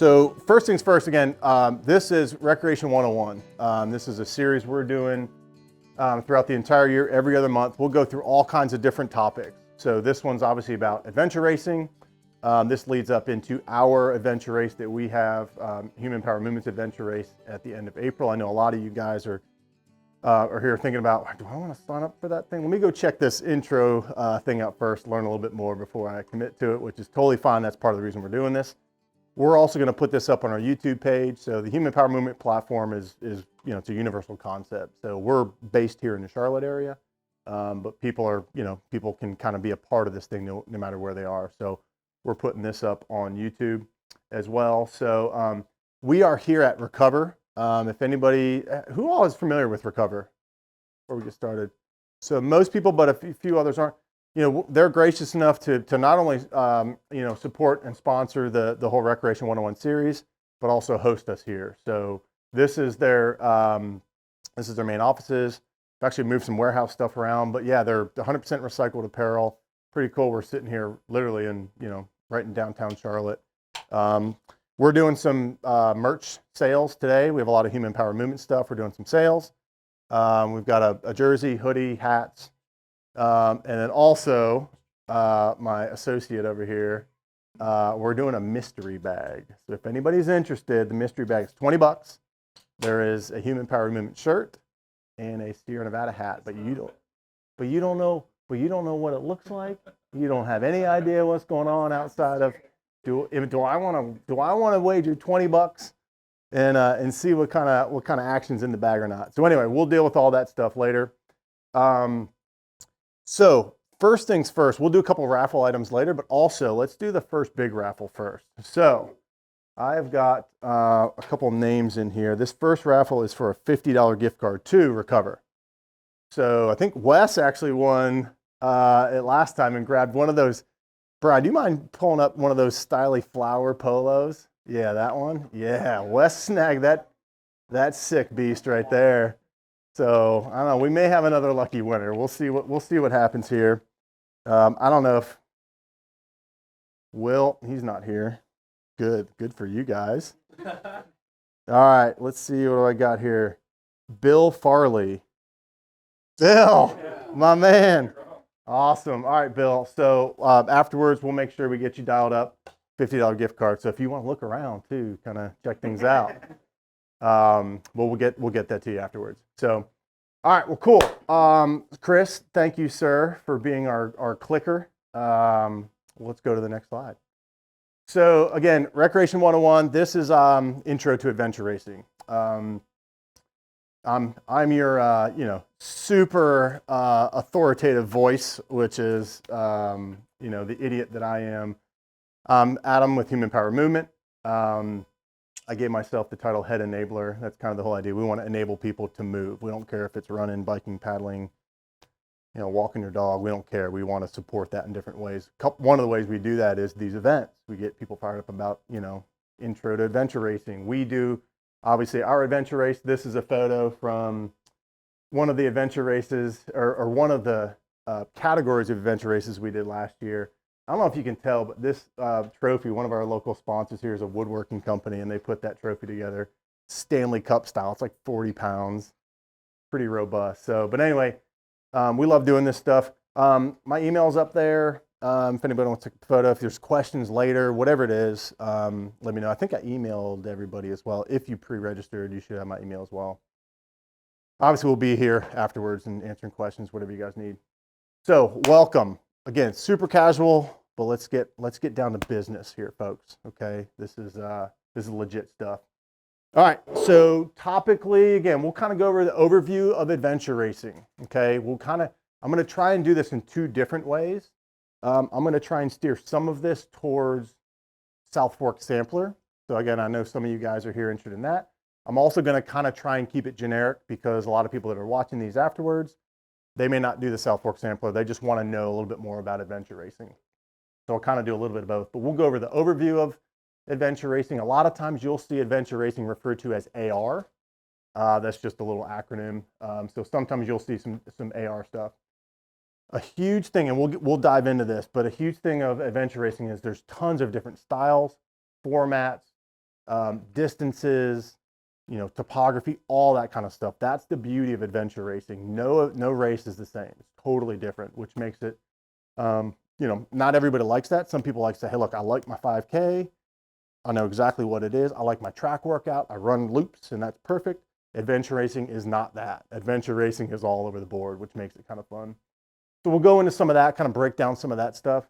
So first things first, again, this is Recreation 101. This is a series we're doing throughout the entire year, every other month. We'll go through all kinds of different topics. So this one's obviously about adventure racing. This leads up into our adventure race that we have, Human Power Movement's adventure race at the end of April. I know a lot of you guys are here thinking about, do I want to sign up for that thing? Let me go check this intro thing out first, learn a little bit more before I commit to it, which is totally fine. That's part of the reason we're doing this. We're also going to put this up on our YouTube page. So the Human Power Movement platform is it's a universal concept. So we're based here in the Charlotte area, but people can kind of be a part of this thing no matter where they are. So we're putting this up on YouTube as well. So we are here at Recover. If anybody, who all is familiar with Recover before we get started? So most people, but a few others aren't. They're gracious enough to not only support and sponsor the whole Recreation 101 series, but also host us here. So this is their main offices. They've actually moved some warehouse stuff around, but yeah, they're 100% recycled apparel. Pretty cool. We're sitting here literally in right in downtown Charlotte. We're doing some merch sales today. We have a lot of Human Power Movement stuff. We're doing some sales. We've got a jersey, hoodie, hats. And then also, my associate over here, we're doing a mystery bag. So if anybody's interested, the mystery bag is $20. There is a Human Power Movement shirt and a Sierra Nevada hat, but you don't know what it looks like. You don't have any idea what's going on outside of. Do I want to wager $20 and see what kind of action's in the bag or not? So anyway, we'll deal with all that stuff later. So first things first, we'll do a couple of raffle items later, but also let's do the first big raffle first. So I've got a couple names in here. This first raffle is for a $50 gift card to Recover. So I think Wes actually won it last time and grabbed one of those. Brian, do you mind pulling up one of those styly flower polos? Yeah, that one. Yeah, Wes snagged that sick beast right there. So I don't know. We may have another lucky winner. We'll see what happens here. I don't know if he's not here. Good for you guys. All right, let's see what do I got here. Bill Farley. Bill, my man. Awesome. All right, Bill. So afterwards, we'll make sure we get you dialed up. $50 gift card. So if you want to look around too, kind of check things out. We'll get that to you afterwards. So, all right, well, cool. Chris, thank you, sir, for being our clicker. Let's go to the next slide. So again, Recreation 101. This is intro to adventure racing. I'm your super authoritative voice, which is the idiot that I am. I'm Adam with Human Power Movement. I gave myself the title head enabler. That's kind of the whole idea. We want to enable people to move. We don't care if it's running, biking, paddling, walking your dog. We don't care. We want to support that in different ways. One of the ways we do that is these events. We get people fired up about, intro to adventure racing. We do, obviously, our adventure race. This is a photo from one of the adventure races or one of the categories of adventure races we did last year. I don't know if you can tell, but this trophy, one of our local sponsors here is a woodworking company, and they put that trophy together, Stanley Cup style. It's like 40 pounds, pretty robust. So, but anyway, we love doing this stuff. My email's up there. If anybody wants to take a photo, if there's questions later, whatever it is, let me know. I think I emailed everybody as well. If you pre-registered, you should have my email as well. Obviously, we'll be here afterwards and answering questions, whatever you guys need. So, welcome. Again, super casual, but let's get down to business here, folks. Okay, this is legit stuff. All right, so topically, again, we'll kind of go over the overview of adventure racing. Okay, I'm going to try and do this in two different ways. I'm going to try and steer some of this towards South Fork Sampler. So again, I know some of you guys are here interested in that. I'm also going to kind of try and keep it generic because a lot of people that are watching these afterwards, they may not do the South Fork Sampler. They just want to know a little bit more about adventure racing. So I'll kind of do a little bit of both, but we'll go over the overview of adventure racing. A lot of times you'll see adventure racing referred to as AR. That's just a little acronym. So sometimes you'll see some AR stuff. A huge thing, and we'll dive into this, but a huge thing of adventure racing is there's tons of different styles, formats, distances, topography, all that kind of stuff. That's the beauty of adventure racing. No race is the same. It's totally different, which makes it, not everybody likes that. Some people like to say, hey, look, I like my 5K. I know exactly what it is. I like my track workout. I run loops and that's perfect. Adventure racing is not that. Adventure racing is all over the board, which makes it kind of fun. So we'll go into some of that, kind of break down some of that stuff.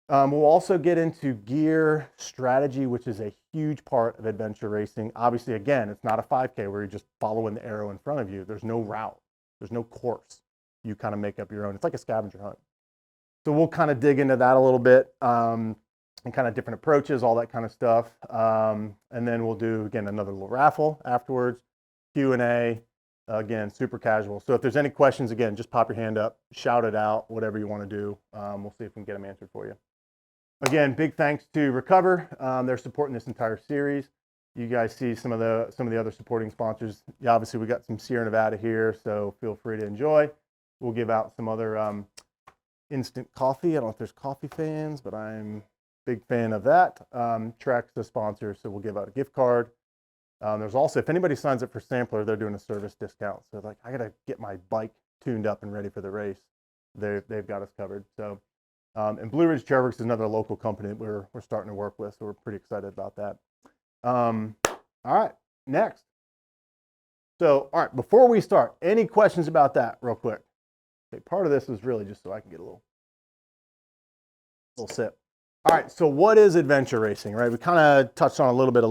We'll also get into gear strategy, which is a huge part of adventure racing. Obviously, again, it's not a 5K where you're just following the arrow in front of you. There's no route. There's no course. You kind of make up your own. It's like a scavenger hunt. So we'll kind of dig into that a little bit and kind of different approaches, all that kind of stuff. And then we'll do, again, another little raffle afterwards, Q&A. Again, super casual. So if there's any questions, again, just pop your hand up, shout it out, whatever you want to do. We'll see if we can get them answered for you. Again, big thanks to Recover. They're supporting this entire series. You guys see some of the other supporting sponsors. Yeah, obviously, we got some Sierra Nevada here, so feel free to enjoy. We'll give out some other instant coffee. I don't know if there's coffee fans, but I'm a big fan of that. Trek's the sponsor, so we'll give out a gift card. There's also, if anybody signs up for Sampler, they're doing a service discount. So like, I got to get my bike tuned up and ready for the race. They've got us covered. So, and Blue Ridge Chairworks is another local company that we're starting to work with. So we're pretty excited about that. All right, next. So, all right, before we start, any questions about that real quick? Okay, part of this is really just so I can get a little sip. All right, so what is adventure racing, right? We kind of touched on a little bit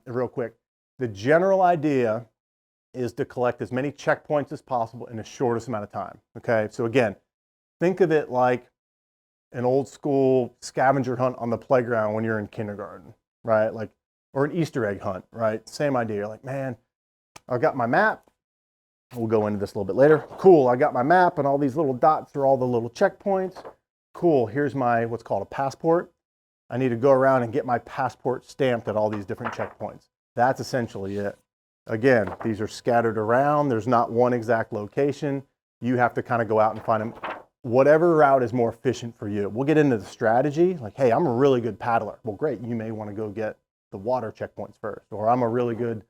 real quick. The general idea is to collect as many checkpoints as possible in the shortest amount of time, okay? So again, think of it like an old school scavenger hunt on the playground when you're in kindergarten, right? Like, or an Easter egg hunt, right? Same idea. You're like, man, I've got my map. We'll go into this a little bit later. Cool, I got my map and all these little dots are all the little checkpoints. Cool, here's my, what's called a passport. I need to go around and get my passport stamped at all these different checkpoints. That's essentially it. Again, these are scattered around. There's not one exact location. You have to kind of go out and find them. Whatever route is more efficient for you. We'll get into the strategy. Like, hey, I'm a really good paddler. Well, great. You may want to go get the water checkpoints first. Or I'm a really good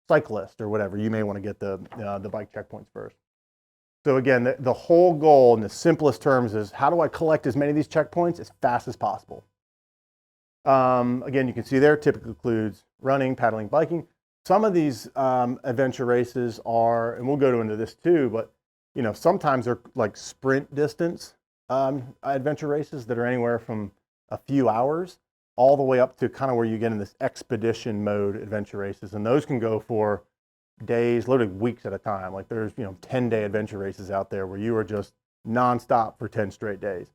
cyclist or whatever. You may want to get the bike checkpoints first. So again, the whole goal in the simplest terms is how do I collect as many of these checkpoints as fast as possible? Again, you can see there typically includes running, paddling, biking. Some of these adventure races are, and we'll go into this too, but sometimes they're like sprint distance adventure races that are anywhere from a few hours all the way up to kind of where you get in this expedition mode adventure races. And those can go for days, literally weeks at a time. Like there's, 10-day adventure races out there where you are just nonstop for 10 straight days.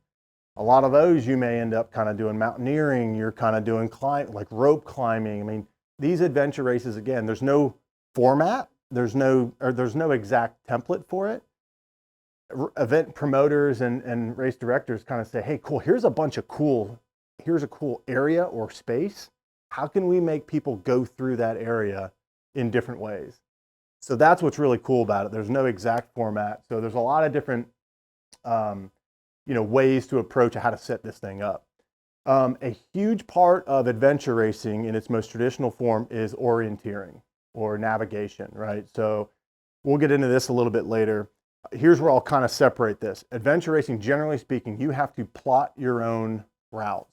A lot of those you may end up kind of doing mountaineering. You're kind of doing like rope climbing. I mean, these adventure races, again, there's no format. There's no exact template for it. Event promoters and race directors kind of say, hey, cool, here's a cool area or space. How can we make people go through that area in different ways? So that's what's really cool about it. There's no exact format. So there's a lot of different ways to approach how to set this thing up. A huge part of adventure racing in its most traditional form is orienteering or navigation, right? So we'll get into this a little bit later. Here's where I'll kind of separate this. Adventure racing, generally speaking, you have to plot your own routes.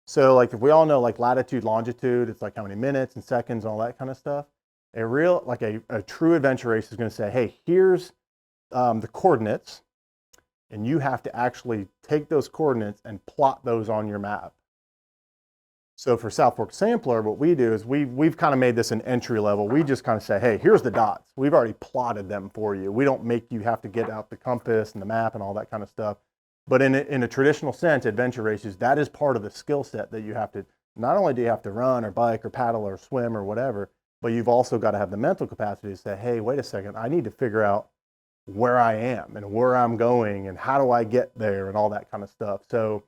So like if we all know like latitude, longitude, it's like how many minutes and seconds, all that kind of stuff. A true adventure race is going to say, hey, here's the coordinates. And you have to actually take those coordinates and plot those on your map. So for South Fork Sampler, what we do is we've kind of made this an entry level. We just kind of say, hey, here's the dots. We've already plotted them for you. We don't make you have to get out the compass and the map and all that kind of stuff. But in a traditional sense, adventure races, that is part of the skill set that you have to, not only do you have to run or bike or paddle or swim or whatever, but you've also got to have the mental capacity to say, hey, wait a second, I need to figure out where I am and where I'm going and how do I get there and all that kind of stuff. So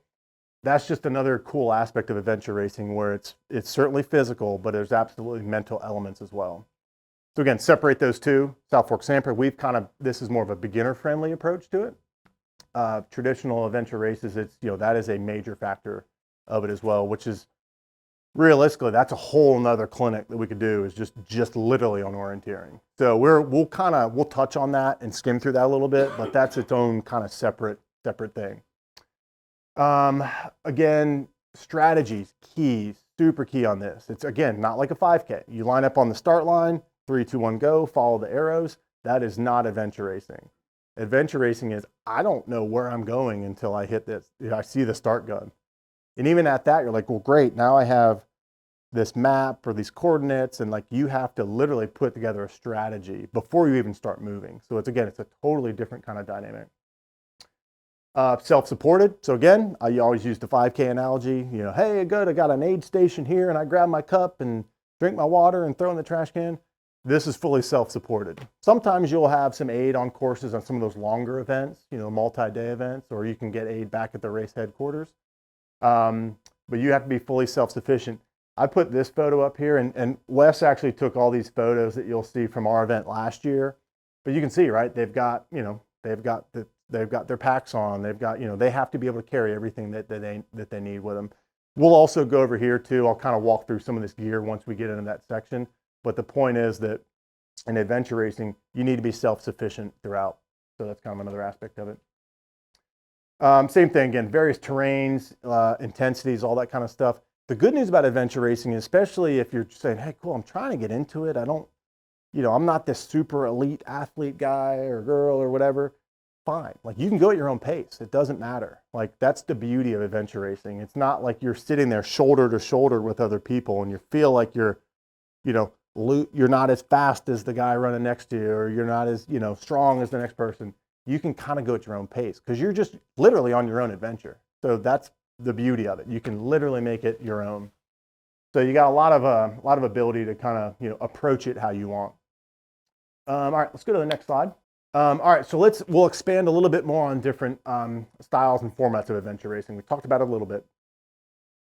that's just another cool aspect of adventure racing where it's certainly physical, but there's absolutely mental elements as well. So again, separate those two. South Fork Sampler, this is more of a beginner friendly approach to it. Traditional adventure races, that is a major factor of it as well, which is realistically, that's a whole nother clinic that we could do, is just literally on orienteering. So we'll touch on that and skim through that a little bit, but that's its own kind of separate thing. Again, strategies, keys, super key on this. It's, again, not like a 5K. You line up on the start line, 3, 2, 1, go, follow the arrows. That is not adventure racing. Adventure racing is, I don't know where I'm going until I hit this. I see the start gun. And even at that, you're like, well, great, now I have this map or these coordinates, and like, you have to literally put together a strategy before you even start moving. So it's a totally different kind of dynamic. Self-supported. So again, I always use the 5K analogy. You know, hey, good, I got an aid station here, and I grab my cup and drink my water and throw in the trash can. This is fully self-supported. Sometimes you'll have some aid on courses on some of those longer events, you know, multi-day events, or you can get aid back at the race headquarters. But you have to be fully self-sufficient. I put this photo up here, and Wes actually took all these photos that you'll see from our event last year. But you can see, right, they've got their packs on. They've got, you know, they have to be able to carry everything that they need with them. We'll also go over here too. I'll kind of walk through some of this gear once we get into that section. But the point is that in adventure racing, you need to be self-sufficient throughout. So that's kind of another aspect of it. Same thing, again, various terrains, intensities, all that kind of stuff. The good news about adventure racing, especially if you're saying, hey, cool, I'm trying to get into it. I'm not this super elite athlete guy or girl or whatever. Fine. Like, you can go at your own pace. It doesn't matter. Like, that's the beauty of adventure racing. It's not like you're sitting there shoulder to shoulder with other people and you feel like you're not as fast as the guy running next to you, or you're not as, strong as the next person. You can kind of go at your own pace because you're just literally on your own adventure. So that's the beauty of it. You can literally make it your own. So you got a lot of ability to kind of, approach it how you want. All right, let's go to the next slide. All right, so we'll expand a little bit more on different styles and formats of adventure racing. We talked about it a little bit.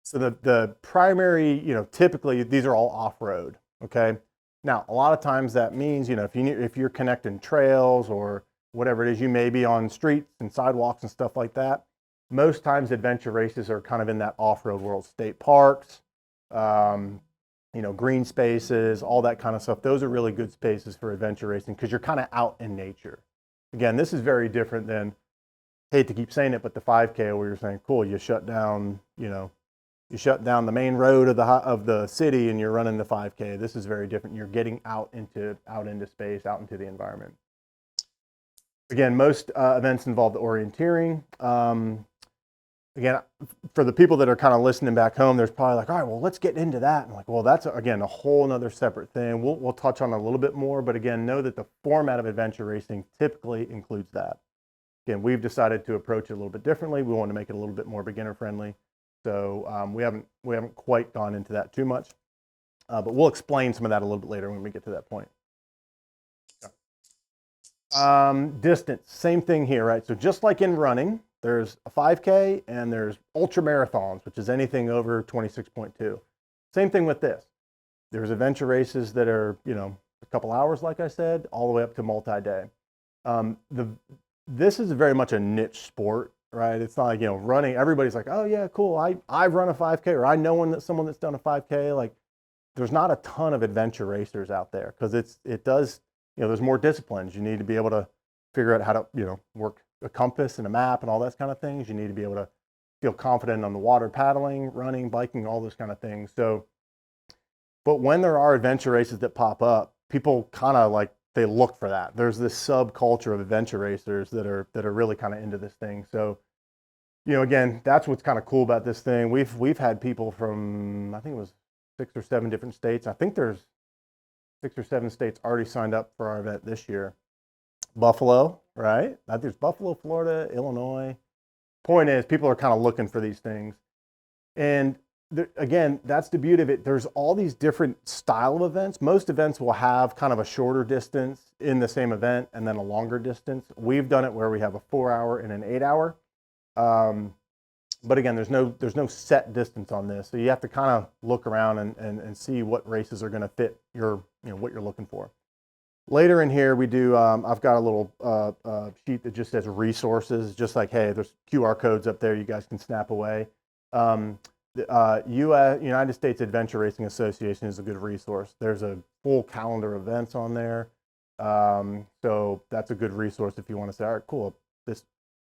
So the primary, typically these are all off-road. Okay. Now, a lot of times that means, if you're connecting trails or whatever it is, you may be on streets and sidewalks and stuff like that. Most times adventure races are kind of in that off-road world, state parks, green spaces, all that kind of stuff. Those are really good spaces for adventure racing because you're kind of out in nature. Again, this is very different than, hate to keep saying it, but the 5K where you're saying, cool, you shut down, you shut down the main road of the city and you're running the 5K. This is very different. You're getting out into space, out into the environment. Again, most events involve the orienteering. Again, for the people that are kind of listening back home, there's probably like, all right, well, let's get into that. And like, well, that's, again, a whole nother separate thing. We'll touch on it a little bit more, but again, know that the format of adventure racing typically includes that. Again, we've decided to approach it a little bit differently. We want to make it a little bit more beginner friendly. So we haven't quite gone into that too much, but we'll explain some of that a little bit later when we get to that point. Distance, same thing here, right? So just like in running, there's a 5K and there's ultra marathons, which is anything over 26.2. Same thing with this. There's adventure races that are, a couple hours, like I said, all the way up to multi-day. This is very much a niche sport, right? It's not like, running, everybody's like, oh yeah, cool. I've run a 5K, or I know someone that's done a 5K. Like, there's not a ton of adventure racers out there because it does, there's more disciplines. You need to be able to figure out how to, work a compass and a map and all those kind of things. You need to be able to feel confident on the water, paddling, running, biking, all those kind of things. So, but when there are adventure races that pop up, people kind of like, they look for that. There's this subculture of adventure racers that are really kind of into this thing. So, again, that's what's kind of cool about this thing. We've had people from, I think it was 6 or 7 different states. I think there's 6 or 7 states already signed up for our event this year. Buffalo, right? There's Buffalo, Florida, Illinois. Point is, people are kind of looking for these things. And again, that's the beauty of it. There's all these different style of events. Most events will have kind of a shorter distance in the same event and then a longer distance. We've done it where we have a 4-hour and an 8-hour. But again, there's no set distance on this. So you have to kind of look around and see what races are going to fit what you're looking for. Later in here, we do, I've got a little sheet that just says resources, just like, hey, there's QR codes up there you guys can snap away. The United States Adventure Racing Association is a good resource. There's a full calendar of events on there. So that's a good resource if you want to say, all right, cool, this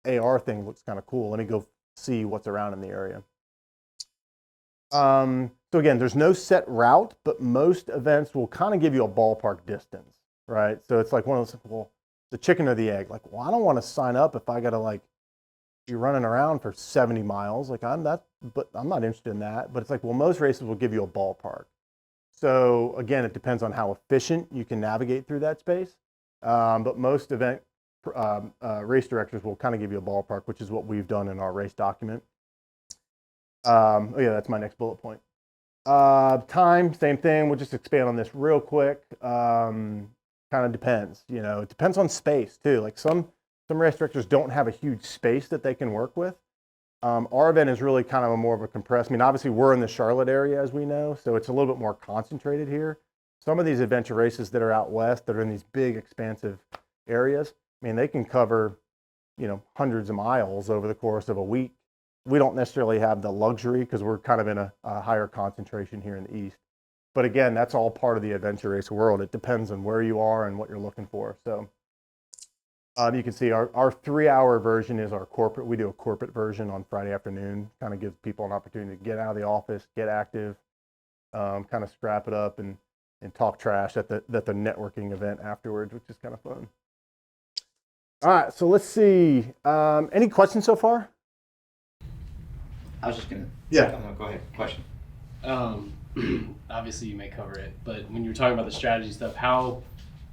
AR thing looks kind of cool. Let me go see what's around in the area. So again, there's no set route, but most events will kind of give you a ballpark distance, right? So it's like one of those, well, the chicken or the egg. Like, well, I don't want to sign up if I got to like be running around for 70 miles. Like but I'm not interested in that. But it's like, well, most races will give you a ballpark. So again, it depends on how efficient you can navigate through that space. But most event race directors will kind of give you a ballpark, which is what we've done in our race document. Oh yeah, that's my next bullet point. Time, same thing. We'll just expand on this real quick. Kind of depends, it depends on space too. Like some race directors don't have a huge space that they can work with. Our event is really kind of a more of a compressed. I mean, obviously we're in the Charlotte area, as we know, so it's a little bit more concentrated here. Some of these adventure races that are out west that are in these big expansive areas, I mean, they can cover, hundreds of miles over the course of a week. We don't necessarily have the luxury because we're kind of in a higher concentration here in the East. But again, that's all part of the adventure race world. It depends on where you are and what you're looking for. So you can see our 3-hour version is our corporate. We do a corporate version on Friday afternoon. Kind of gives people an opportunity to get out of the office, get active, kind of scrap it up and talk trash at the networking event afterwards, which is kind of fun. All right, so let's see. Any questions so far? I was just gonna. Yeah. Go ahead. Question. Obviously, you may cover it, but when you were talking about the strategy stuff, how,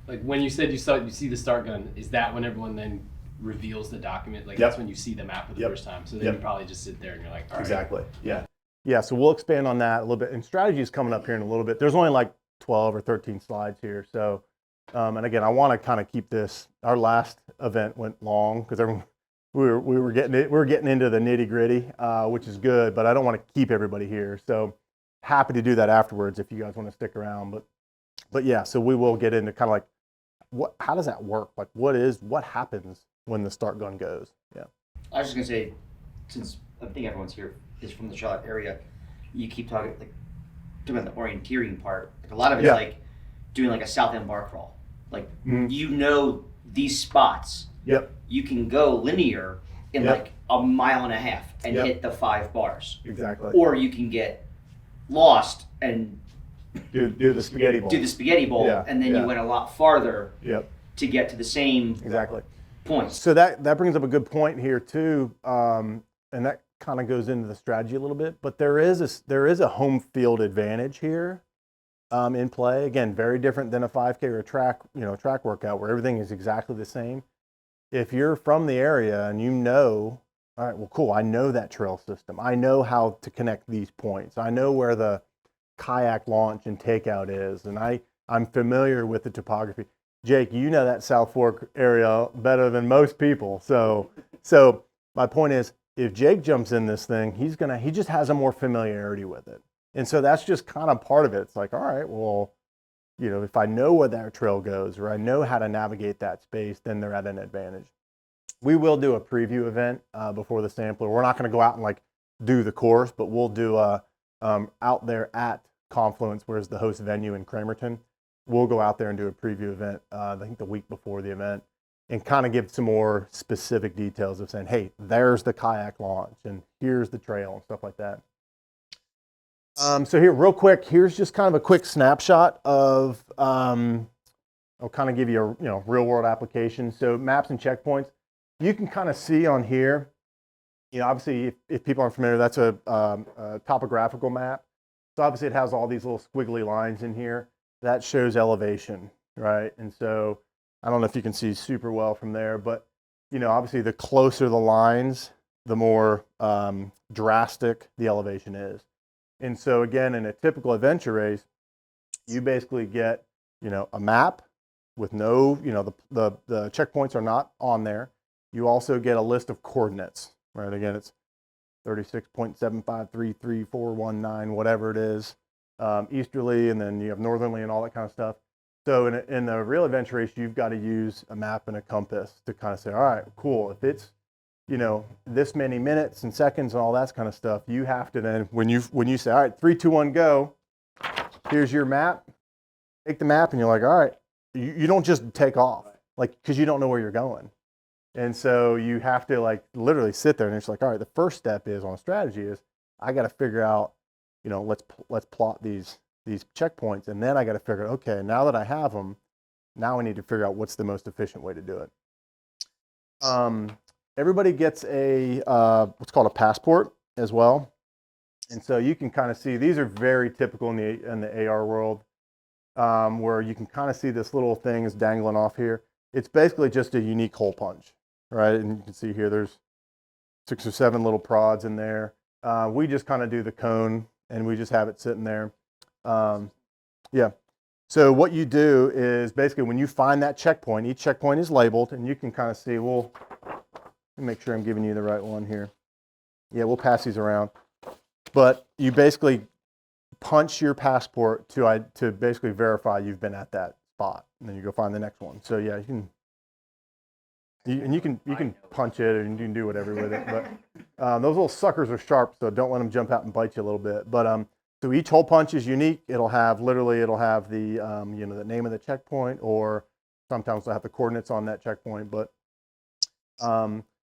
like when you said you see the start gun, is that when everyone then reveals the document? Like that's when you see the map for the first time. So then you probably just sit there and you're like, all right. Exactly. Yeah. Yeah. So we'll expand on that a little bit. And strategy is coming up here in a little bit. There's only like 12 or 13 slides here. So, and again, I want to kind of keep this. Our last event went long because everyone. We were getting into the nitty gritty, which is good, but I don't want to keep everybody here. So happy to do that afterwards if you guys want to stick around. But yeah, so we will get into kind of like how does that work? Like what happens when the start gun goes? Yeah. I was just gonna say, since I think everyone's here is from the Charlotte area, you keep talking about the orienteering part. Like a lot of it's like doing like a South End bar crawl. Like these spots. Yep. You can go linear in like a mile and a half and hit the 5 bars. Exactly. Or you can get lost and do the spaghetti bowl. And then you went a lot farther to get to the same points. So that brings up a good point here too, and that kind of goes into the strategy a little bit. But there is a home field advantage here in play. Again, very different than a 5K or a track workout where everything is exactly the same. If you're from the area and all right, well, cool, I know that trail system. I know how to connect these points. I know where the kayak launch and takeout is, and I'm familiar with the topography. Jake, you know that South Fork area better than most people. So my point is, if Jake jumps in this thing, he just has a more familiarity with it. And so that's just kind of part of it. It's like, all right, well, if I know where that trail goes or I know how to navigate that space, then they're at an advantage. We will do a preview event before the sampler. We're not going to go out and like do the course, but we'll do out there at Confluence, where's the host venue in Cramerton. We'll go out there and do a preview event, I think the week before the event, and kind of give some more specific details of saying, hey, there's the kayak launch and here's the trail and stuff like that. So here, real quick, here's just kind of a quick snapshot of, I'll kind of give you a real world application. So maps and checkpoints, you can kind of see on here, obviously if people aren't familiar, that's a topographical map. So obviously it has all these little squiggly lines in here. That shows elevation, right? And so I don't know if you can see super well from there, but obviously the closer the lines, the more drastic the elevation is. And so again, in a typical adventure race, you basically get, a map with no, the checkpoints are not on there. You also get a list of coordinates, right? Again, it's 36.7533419, whatever it is, easterly, and then you have northerly and all that kind of stuff. So in the real adventure race, you've got to use a map and a compass to kind of say, all right, cool. If it's, this many minutes and seconds and all that kind of stuff, you have to then, when you say, all right, 3, 2, 1, go, here's your map, take the map, and you're like, all right, you don't just take off, like, because you don't know where you're going. And so you have to like literally sit there and it's like, all right, the first step is on strategy is I got to figure out, let's plot these checkpoints. And then I got to figure out, okay, now that I have them, now I need to figure out what's the most efficient way to do it. Everybody gets a what's called a passport as well. And so you can kind of see, these are very typical in the AR world, where you can kind of see this little thing is dangling off here. It's basically just a unique hole punch, right? And you can see here, there's 6 or 7 little prods in there. We just kind of do the cone and we just have it sitting there. Yeah. So what you do is basically when you find that checkpoint, each checkpoint is labeled and you can kind of see, well, let me make sure I'm giving you the right one here. Yeah, we'll pass these around. But you basically punch your passport to basically verify you've been at that spot, and then you go find the next one. So yeah, you can punch it and you can do whatever with it. But those little suckers are sharp, so don't let them jump out and bite you a little bit. But so each hole punch is unique. It'll have the the name of the checkpoint, or sometimes they'll have the coordinates on that checkpoint. But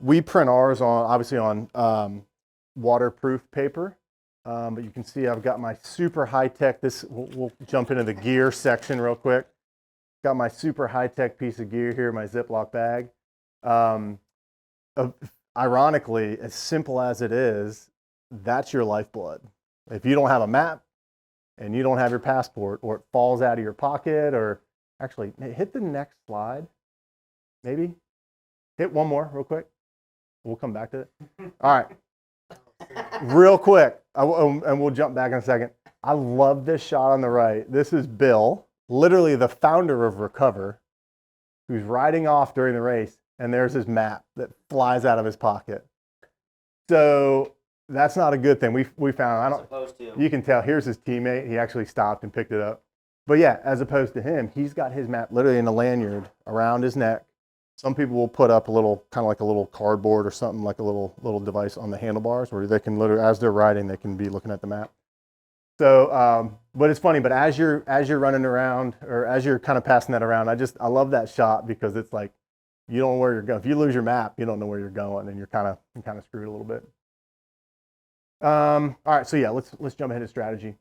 we print ours on waterproof paper. But you can see I've got my super high-tech, we'll jump into the gear section real quick. Got my super high-tech piece of gear here, my Ziploc bag. Ironically, as simple as it is, that's your lifeblood. If you don't have a map and you don't have your passport, or it falls out of your pocket, or actually hit the next slide, maybe. Hit one more real quick. We'll come back to it. All right. Real quick, and we'll jump back in a second. I love this shot on the right. This is Bill, literally the founder of Recover, who's riding off during the race, and there's his map that flies out of his pocket. So that's not a good thing. We found, you can tell, here's his teammate. He actually stopped and picked it up. But yeah, as opposed to him, he's got his map literally in a lanyard around his neck. Some people will put up a little, kind of like a little cardboard or something, like a little device on the handlebars where they can literally, as they're riding, they can be looking at the map. So, but it's funny, but as you're running around, or as you're kind of passing that around, I love that shot, because it's like, you don't know where you're going. If you lose your map, you don't know where you're going, and you're kind of screwed a little bit. All right, so yeah, let's jump ahead to strategy.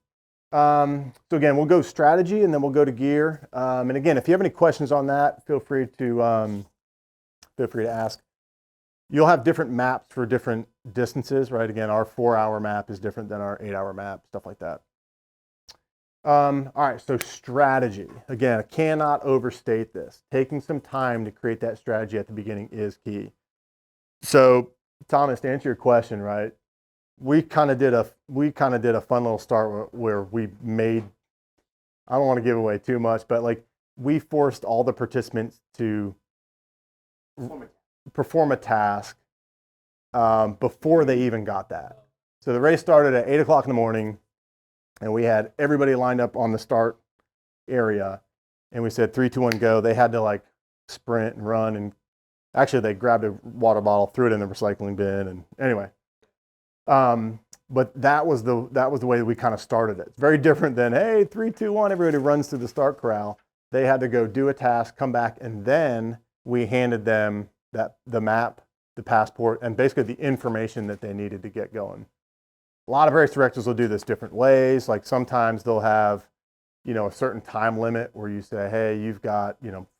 So again, we'll go strategy and then we'll go to gear. And again, if you have any questions on that, feel free to ask. You'll have different maps for different distances, right? Again, our 4-hour map is different than our 8-hour map, stuff like that. All right, so strategy. Again, I cannot overstate this. Taking some time to create that strategy at the beginning is key. So, Thomas, to answer your question, right? We kind of did a fun little start where we made, I don't want to give away too much, but like we forced all the participants to perform a task before they even got that. So the race started at 8 o'clock in the morning, and we had everybody lined up on the start area, and we said 3, 2, 1, go. They had to like sprint and run, and actually they grabbed a water bottle, threw it in the recycling bin, and anyway. But that was the way that we kind of started it. It's very different than, hey, 3, 2, 1, everybody runs to the start corral. They had to go do a task, come back, and then we handed them the map, the passport, and basically the information that they needed to get going. A lot of race directors will do this different ways. Like sometimes they'll have, a certain time limit where you say, hey, you've got,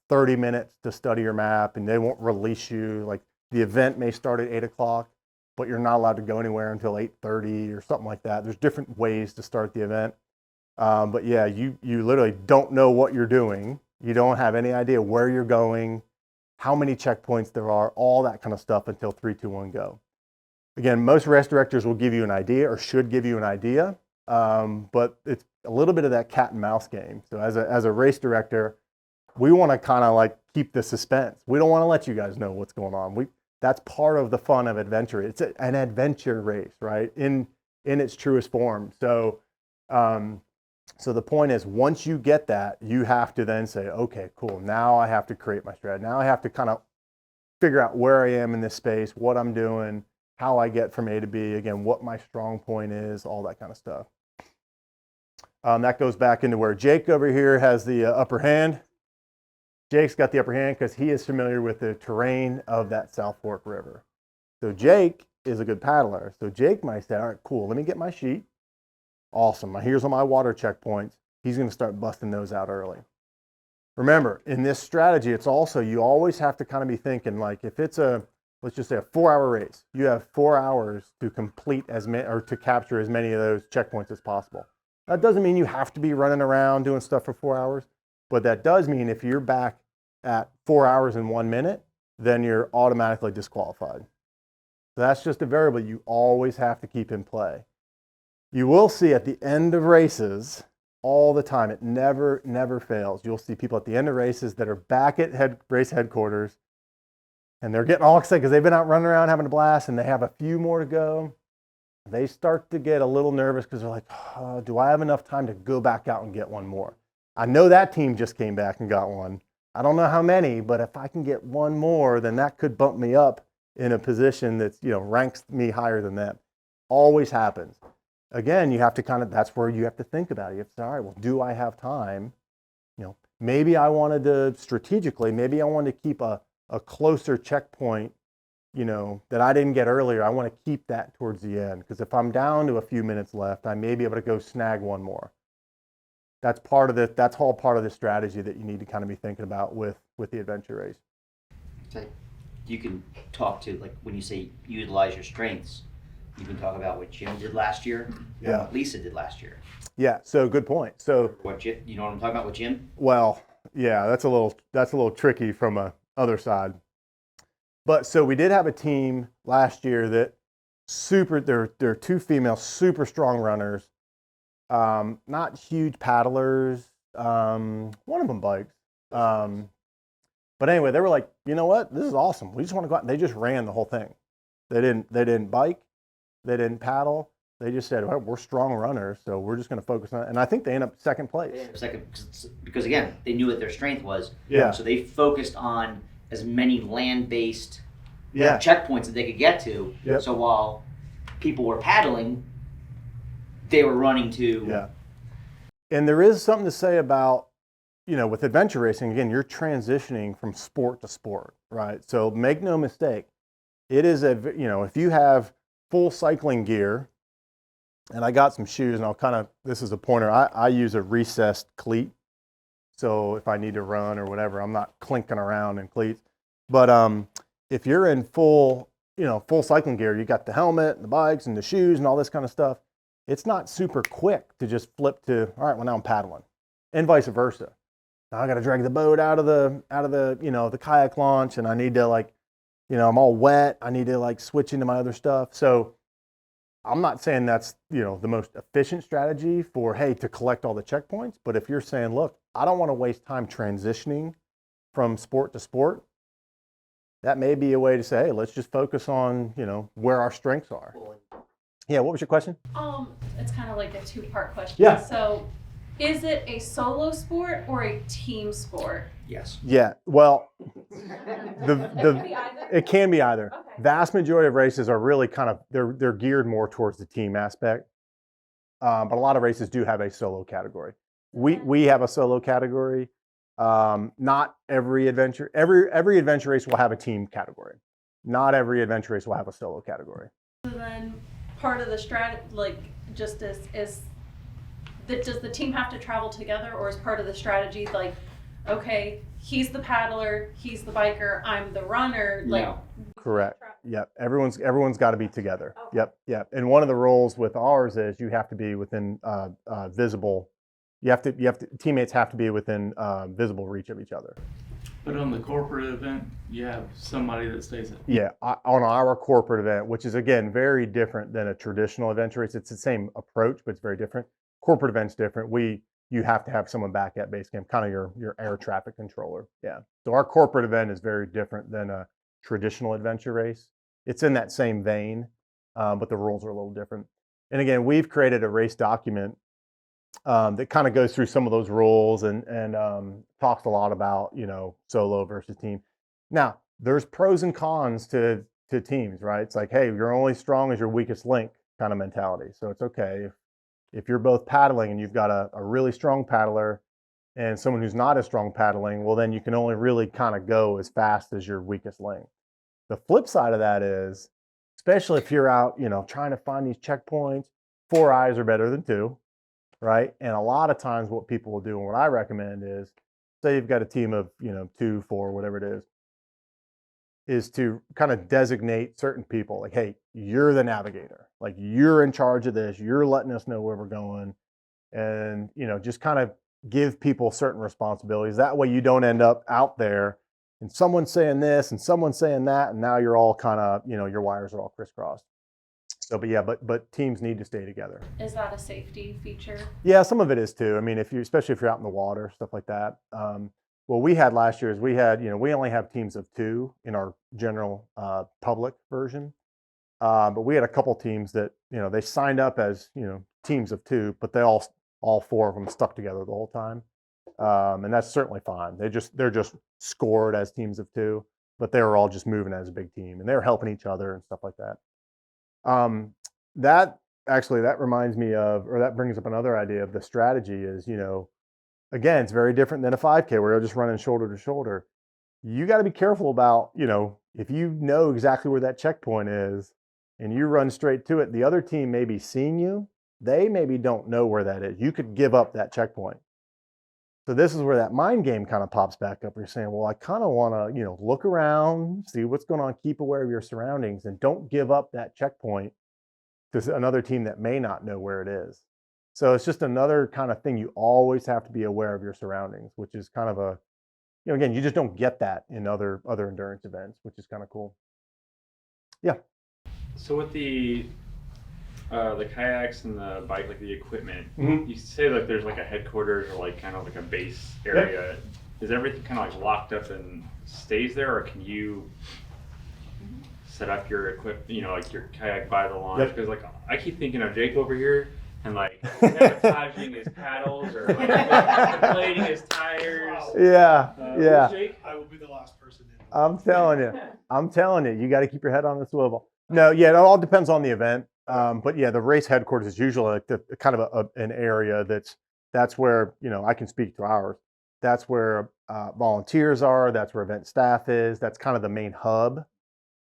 30 minutes to study your map, and they won't release you. Like the event may start at 8 o'clock, but you're not allowed to go anywhere until 8:30 or something like that. There's different ways to start the event. But yeah, you literally don't know what you're doing. You don't have any idea where you're going, how many checkpoints there are, all that kind of stuff until 3, 2, 1, go. Again, most race directors will give you an idea, or should give you an idea, but it's a little bit of that cat and mouse game. So as a race director, we want to kind of like keep the suspense. We don't want to let you guys know what's going on. That's part of the fun of adventure. It's an adventure race, right? In its truest form. So, so the point is, once you get that, you have to then say, okay, cool. Now I have to create my strategy. Now I have to kind of figure out where I am in this space, what I'm doing, how I get from A to B, again, what my strong point is, all that kind of stuff. That goes back into where Jake over here has the upper hand. Jake's got the upper hand because he is familiar with the terrain of that South Fork River. So Jake is a good paddler. So Jake might say, all right, cool, let me get my sheet. Awesome, here's all my water checkpoints. He's gonna start busting those out early. Remember, in this strategy, it's also, you always have to kind of be thinking, like if it's let's just say a 4-hour race, you have 4 hours to complete as many, or to capture as many of those checkpoints as possible. That doesn't mean you have to be running around doing stuff for 4 hours, but that does mean if you're back at 4 hours and 1 minute, then you're automatically disqualified. So that's just a variable you always have to keep in play. You will see at the end of races all the time, it never fails. You'll see people at the end of races that are back at race headquarters, and they're getting all excited because they've been out running around having a blast, and they have a few more to go. They start to get a little nervous because they're like, oh, do I have enough time to go back out and get one more? I know that team just came back and got one. I don't know how many, but if I can get one more, then that could bump me up in a position that's, ranks me higher than them. Always happens. Again, you have to that's where you have to think about it. You have to say, all right, well, do I have time? Maybe I wanted to strategically, maybe I wanted to keep a closer checkpoint, that I didn't get earlier. I want to keep that towards the end, because if I'm down to a few minutes left, I may be able to go snag one more. That's all part of the strategy that you need to kind of be thinking about with the adventure race. So you can talk to, like, when you say utilize your strengths, you can talk about what Jim did last year, and what Lisa did last year. Yeah, so good point. So you know what I'm talking about with Jim? Well, yeah, that's a little tricky from a other side. But so we did have a team last year that they're 2 female super strong runners, not huge paddlers. One of them bikes. But anyway, they were like, you know what? This is awesome. We just want to go out. And they just ran the whole thing. They didn't bike. They didn't paddle. They just said, well, we're strong runners, so we're just going to focus on it. And I think they ended up second place. Because again, they knew what their strength was. Yeah. So they focused on as many land-based checkpoints that they could get to. Yep. So while people were paddling, they were running to. Yeah. And there is something to say about, with adventure racing, again, you're transitioning from sport to sport, right? So make no mistake, it is if you have full cycling gear, and I got some shoes, and this is a pointer, I use a recessed cleat. So if I need to run or whatever, I'm not clinking around in cleats. But if you're in full cycling gear, you got the helmet and the bikes and the shoes and all this kind of stuff. It's not super quick to just flip to, all right, well, now I'm paddling, and vice versa. Now I got to drag the boat out of the the kayak launch, and I need to I'm all wet. I need to switch into my other stuff. So I'm not saying that's, the most efficient strategy to collect all the checkpoints. But if you're saying, look, I don't want to waste time transitioning from sport to sport, that may be a way to say, hey, let's just focus on, where our strengths are. Yeah, what was your question? It's kind of like a 2-part question. Yeah. So is it a solo sport or a team sport? Yes. Yeah, well, It can be either? Okay. Vast Majority of races are really they're geared more towards the team aspect. But a lot of races do have a solo category. We have a solo category. Not every adventure race will have a team category. Not every adventure race will have a solo category. So then part of the strategy, just does the team have to travel together, or is part of the strategy okay, he's the paddler, he's the biker, I'm the runner? No. Correct. Yep. Everyone's got to be together. Okay. Yep. And one of the rules with ours is you have to be within visible. Teammates have to be within visible reach of each other. But on the corporate event, you have somebody that stays at. Yeah, on our corporate event, which is again very different than a traditional adventure race. It's the same approach, but it's very different. Corporate event's different. You have to have someone back at base camp, kind of your air traffic controller. Yeah. So our corporate event is very different than a traditional adventure race. It's in that same vein, but the rules are a little different. And again, we've created a race document that kind of goes through some of those rules and talks a lot about, solo versus team. Now, there's pros and cons to teams, right? It's like, hey, you're only strong as your weakest link kind of mentality. So it's okay if you're both paddling and you've got a really strong paddler and someone who's not as strong paddling, well, then you can only really kind of go as fast as your weakest link. The flip side of that is, especially if you're out, trying to find these checkpoints, 4 eyes are better than 2, right? And a lot of times what people will do, and what I recommend is, say you've got a team of, 2, 4, whatever it is to kind of designate certain people, like, hey, you're the navigator, like you're in charge of this, you're letting us know where we're going, and just kind of give people certain responsibilities. That way you don't end up out there and someone's saying this and someone's saying that, and now you're all kind of, your wires are all crisscrossed. So, but teams need to stay together. Is that a safety feature? Yeah, some of it is too. I mean, especially if you're out in the water, stuff like that. What we had last year is we only have teams of 2 in our general public version. But we had a couple teams that, they signed up as, teams of 2, but they all 4 of them stuck together the whole time. And that's certainly fine. They're just scored as teams of 2, but they were all just moving as a big team, and they were helping each other and stuff like that. That reminds me of, or that brings up another idea of the strategy is, again, it's very different than a 5K where you're just running shoulder to shoulder. You got to be careful about, if you know exactly where that checkpoint is and you run straight to it, the other team may be seeing you. They maybe don't know where that is. You could give up that checkpoint. So this is where that mind game kind of pops back up. You're saying, well, I kind of want to, look around, see what's going on, keep aware of your surroundings, and don't give up that checkpoint to another team that may not know where it is. So it's just another kind of thing. You always have to be aware of your surroundings, which is kind of again, you just don't get that in other endurance events, which is kind of cool. Yeah. So with the kayaks and the bike, like the equipment, Mhm. you say like there's like a headquarters or like kind of like a base area. Yep. Is everything kind of like locked up and stays there, or can you set up your equipment, like your kayak by the launch? Because like I keep thinking of Jake over here and like sabotaging his paddles or like inflating his tires. Yeah, yeah. Jake? I will be the last person in. I'm telling you, you got to keep your head on the swivel. No, yeah, it all depends on the event. But yeah, the race headquarters is usually like the kind of an area that's where, I can speak to ours. That's where volunteers are. That's where event staff is. That's kind of the main hub.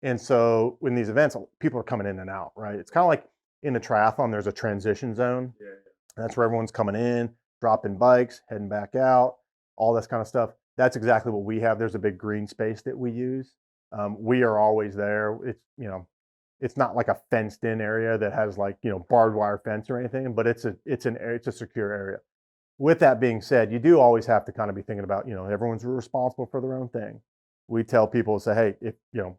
And so in these events, people are coming in and out, right? It's kind of like in the triathlon, there's a transition zone. Yeah. That's where everyone's coming in, dropping bikes, heading back out, all this kind of stuff. That's exactly what we have. There's a big green space that we use. We are always there. It's not like a fenced in area that has like, barbed wire fence or anything, but it's a secure area. With that being said, you do always have to kind of be thinking about, everyone's responsible for their own thing. We tell people, say, hey, if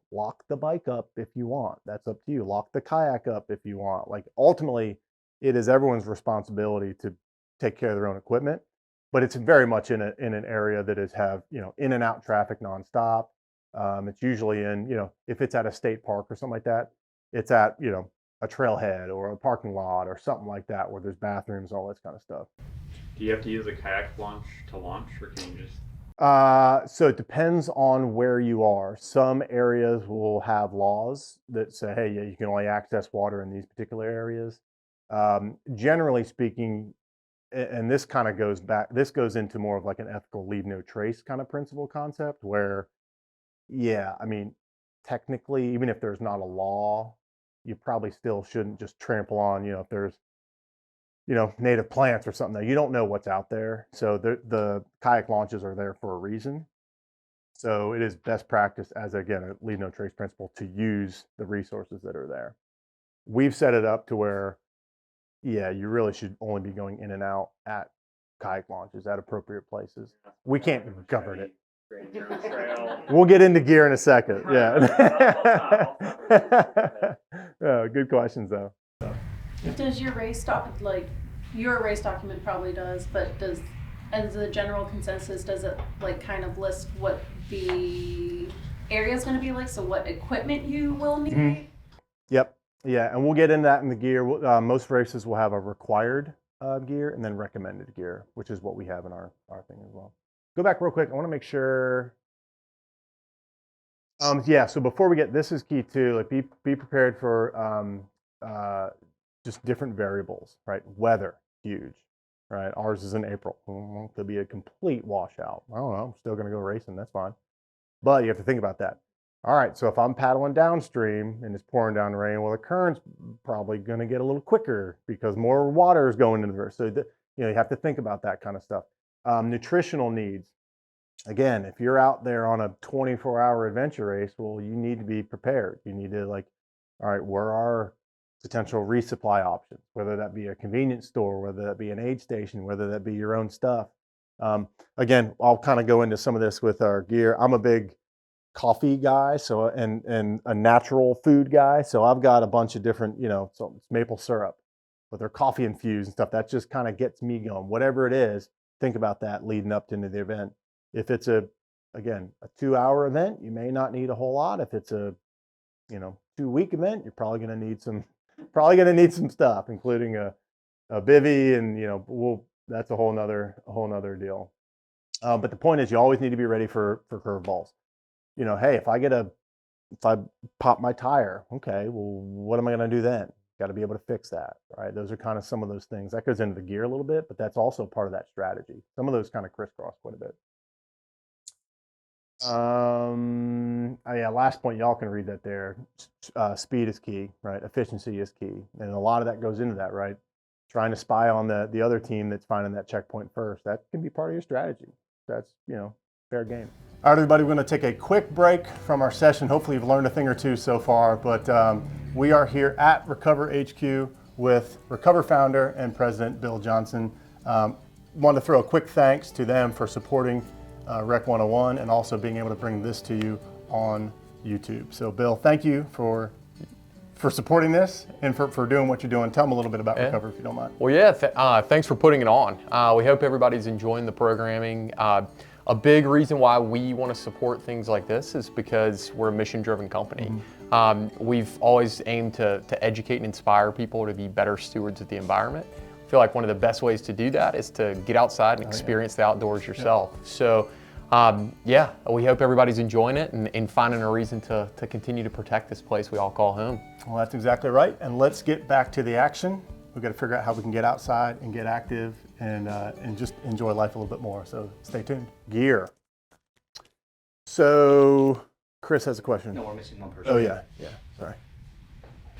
lock the bike up if you want. That's up to you. Lock the kayak up if you want. Like ultimately, it is everyone's responsibility to take care of their own equipment, but it's very much in an area that have in and out traffic nonstop. It's usually in if it's at a state park or something like that, it's at a trailhead or a parking lot or something like that where there's bathrooms, all this kind of stuff. Do you have to use a kayak launch to launch, or can you just? So it depends on where you are. Some areas will have laws that say, hey, yeah, you can only access water in these particular areas. Generally speaking, and this kind of goes into more of like an ethical leave no trace kind of principle concept where, yeah, I mean, technically, even if there's not a law, you probably still shouldn't just trample on, if there's native plants or something that you don't know what's out there. So the kayak launches are there for a reason. So it is best practice as, again, a leave no trace principle to use the resources that are there. We've set it up to where, yeah, you really should only be going in and out at kayak launches at appropriate places. We can't govern it. We'll get into gear in a second. Yeah. Oh, good questions though. Does your race your race document probably does, but as a general consensus, does it like kind of list what the area is going to be like? So what equipment you will need? Mm-hmm. Yep. Yeah, and we'll get into that in the gear. Most races will have a required gear and then recommended gear, which is what we have in our thing as well. Go back real quick. I want to make sure. Yeah, so before we get, this is key too, like be prepared for just different variables, right? Weather, huge, right? Ours is in April. Could be a complete washout. I don't know, I'm still gonna go racing, that's fine. But you have to think about that. All right, so if I'm paddling downstream and it's pouring down rain, well, the current's probably gonna get a little quicker because more water is going into the river. So, you have to think about that kind of stuff. Nutritional needs. Again, if you're out there on a 24-hour adventure race, well, you need to be prepared. You need to all right, where are potential resupply options, whether that be a convenience store, whether that be an aid station, whether that be your own stuff. Again, I'll kind of go into some of this with our gear. I'm a big coffee guy, so and a natural food guy. So I've got a bunch of different, so it's maple syrup, but they're coffee infused and stuff. That just kind of gets me going. Whatever it is, think about that leading up into the event. If it's again, a 2-hour event, you may not need a whole lot. If it's a, 2-week event, you're probably going to need some stuff, including a bivy, and that's a whole nother deal. But the point is, you always need to be ready for curveballs. Hey, if I pop my tire, okay, well, what am I going to do then? Got to be able to fix that, right? Those are kind of some of those things. That goes into the gear a little bit, but that's also part of that strategy. Some of those kind of crisscross quite a bit. Yeah, last point, y'all can read that there. Speed is key, right? Efficiency is key. And a lot of that goes into that, right? Trying to spy on the other team that's finding that checkpoint first. That can be part of your strategy. That's, fair game. All right, everybody, we're going to take a quick break from our session. Hopefully you've learned a thing or two so far, but we are here at Recover HQ with Recover founder and president Bill Johnson. Want to throw a quick thanks to them for supporting Rec 101 and also being able to bring this to you on YouTube. So Bill, thank you for supporting this and for doing what you're doing. Tell them a little bit about Recover if you don't mind. Well, yeah, thanks for putting it on. We hope everybody's enjoying the programming. A big reason why we want to support things like this is because we're a mission-driven company. We've always aimed to educate and inspire people to be better stewards of the environment. I feel like one of the best ways to do that is to get outside and experience the outdoors yourself. So, we hope everybody's enjoying it and finding a reason to continue to protect this place we all call home. Well, that's exactly right. And let's get back to the action. We've got to figure out how we can get outside and get active and just enjoy life a little bit more. So stay tuned. Gear. So Chris has a question. No, we're missing one person. Oh yeah, sorry.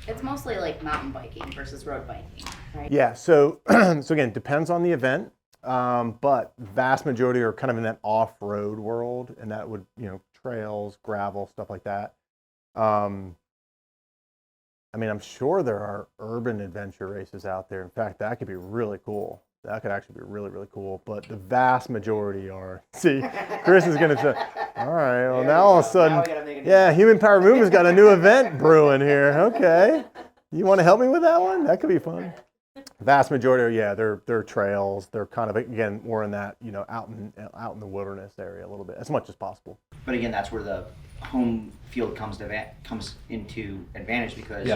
It's mostly like mountain biking versus road biking, right? Yeah, so again, depends on the event, but vast majority are kind of in that off-road world, and that would, trails, gravel, stuff like that. I'm sure there are urban adventure races out there. In fact, that could be really cool. That could actually be really, really cool. But the vast majority are. See, Chris is going to say, all right, well, now all of a sudden, Human Power Movement's got a new event brewing here. Okay. You want to help me with that one? That could be fun. Vast majority are, they're trails. They're kind of, again, more in that, out in the wilderness area a little bit, as much as possible. But again, that's where the home field comes into advantage because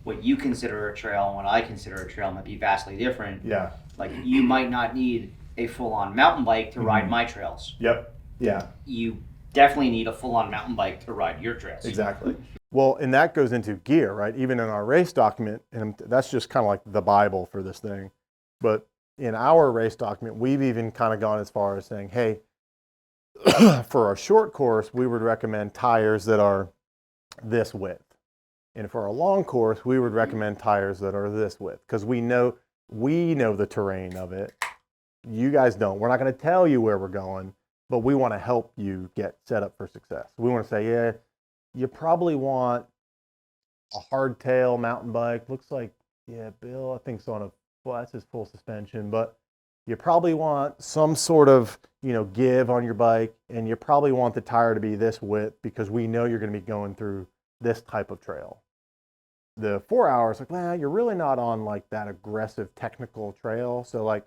what you consider a trail and what I consider a trail might be vastly different. Yeah. Like you might not need a full-on mountain bike to ride my trails. Yep. Yeah. You definitely need a full-on mountain bike to ride your trails. Exactly. Well, and that goes into gear, right? Even in our race document, and that's just kind of like the Bible for this thing. But in our race document, we've even kind of gone as far as saying, hey, for a short course, we would recommend tires that are this width. And for a long course, we would recommend tires that are this width because we know the terrain of it. You guys don't. We're not going to tell you where we're going, but we want to help you get set up for success. We want to say, you probably want a hardtail mountain bike. Looks like, Bill, I think it's that's his full suspension, but you probably want some sort of, give on your bike, and you probably want the tire to be this width because we know you're going to be going through this type of trail. The 4 hours, you're really not on that aggressive technical trail. So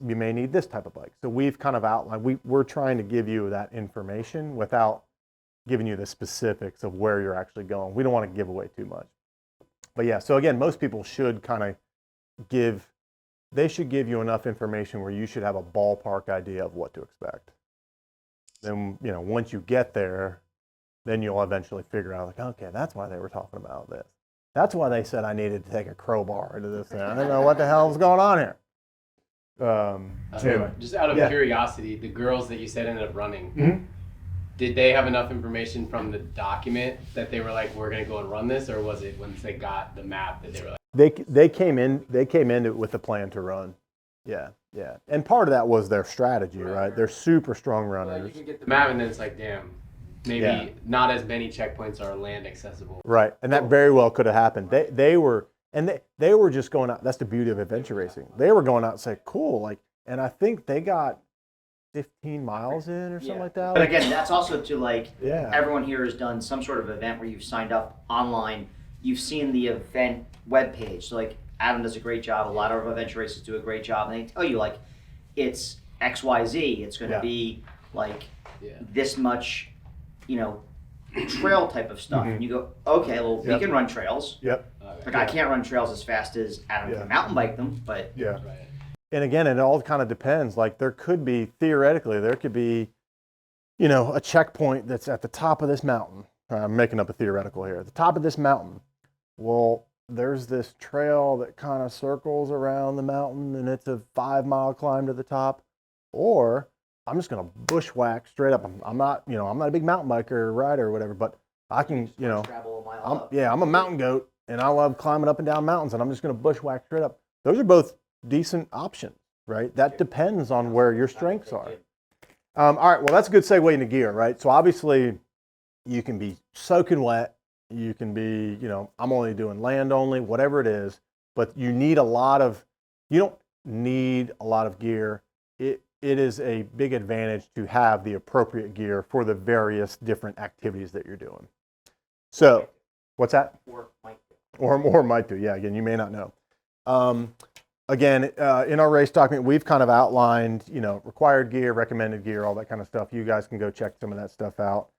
you may need this type of bike. So we've kind of outlined, we're trying to give you that information without giving you the specifics of where you're actually going. We don't want to give away too much. But so again, most people should kind of give you enough information where you should have a ballpark idea of what to expect. Then, once you get there, then you'll eventually figure out, like, okay, that's why they were talking about this. That's why they said I needed to take a crowbar into this thing. I didn't know what the hell was going on here. Anyway. Just out of curiosity, the girls that you said ended up running, did they have enough information from the document that they were like, we're going to go and run this? Or was it once they got the map that they were like? They came in with a plan to run. Yeah. And part of that was their strategy, right? They're super strong runners. You can get the map and then it's like, damn, maybe not as many checkpoints are land accessible. Right, and that very well could have happened. They were just going out. That's the beauty of adventure racing. They were going out and say, cool, like, and I think they got 15 miles in or something like that. But again, that's also to like, Yeah. everyone here has done some sort of event where you've signed up online. You've seen the event webpage. So like, Adam does a great job. A lot of adventure races do a great job. And they tell you like, it's XYZ. It's going to be like this much, trail type of stuff. And you go, okay, well, we can run trails. Yep. Like I can't run trails as fast as Adam can mountain bike them, but And again, it all kind of depends. Like there could be a checkpoint that's at the top of this mountain. I'm making up a theoretical here. At the top of this mountain, well, there's this trail that kind of circles around the mountain, and it's a 5-mile climb to the top. Or I'm just going to bushwhack straight up. I'm not a big mountain biker or rider or whatever, but I can, travel a mile up. I'm a mountain goat, and I love climbing up and down mountains, and I'm just going to bushwhack straight up. Those are both decent options, right? That depends on where your strengths are. All right, well, that's a good segue into gear, right? So obviously, you can be soaking wet. You can be, I'm only doing land only, whatever it is, but you don't need a lot of gear. It is a big advantage to have the appropriate gear for the various different activities that you're doing. So, what's that? Or might do. Yeah, again, you may not know. Again, in our race document, we've kind of outlined, required gear, recommended gear, all that kind of stuff. You guys can go check some of that stuff out.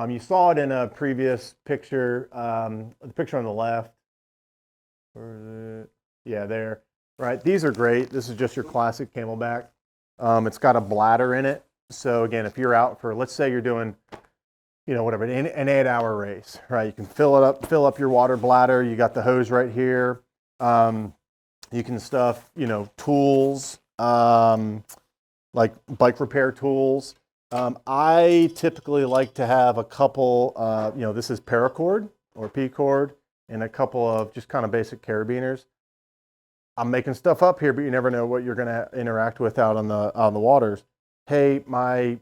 You saw it in a previous picture, the picture on the left. Where is it? Yeah, there. Right, these are great. This is just your classic Camelback. It's got a bladder in it. So again, if you're out for, let's say you're doing, whatever, an 8-hour race, right? You can fill up your water bladder. You got the hose right here. You can stuff, tools, like bike repair tools. I typically like to have a couple, this is paracord or P-cord, and a couple of just kind of basic carabiners. I'm making stuff up here, but you never know what you're going to interact with out on the waters. Hey, my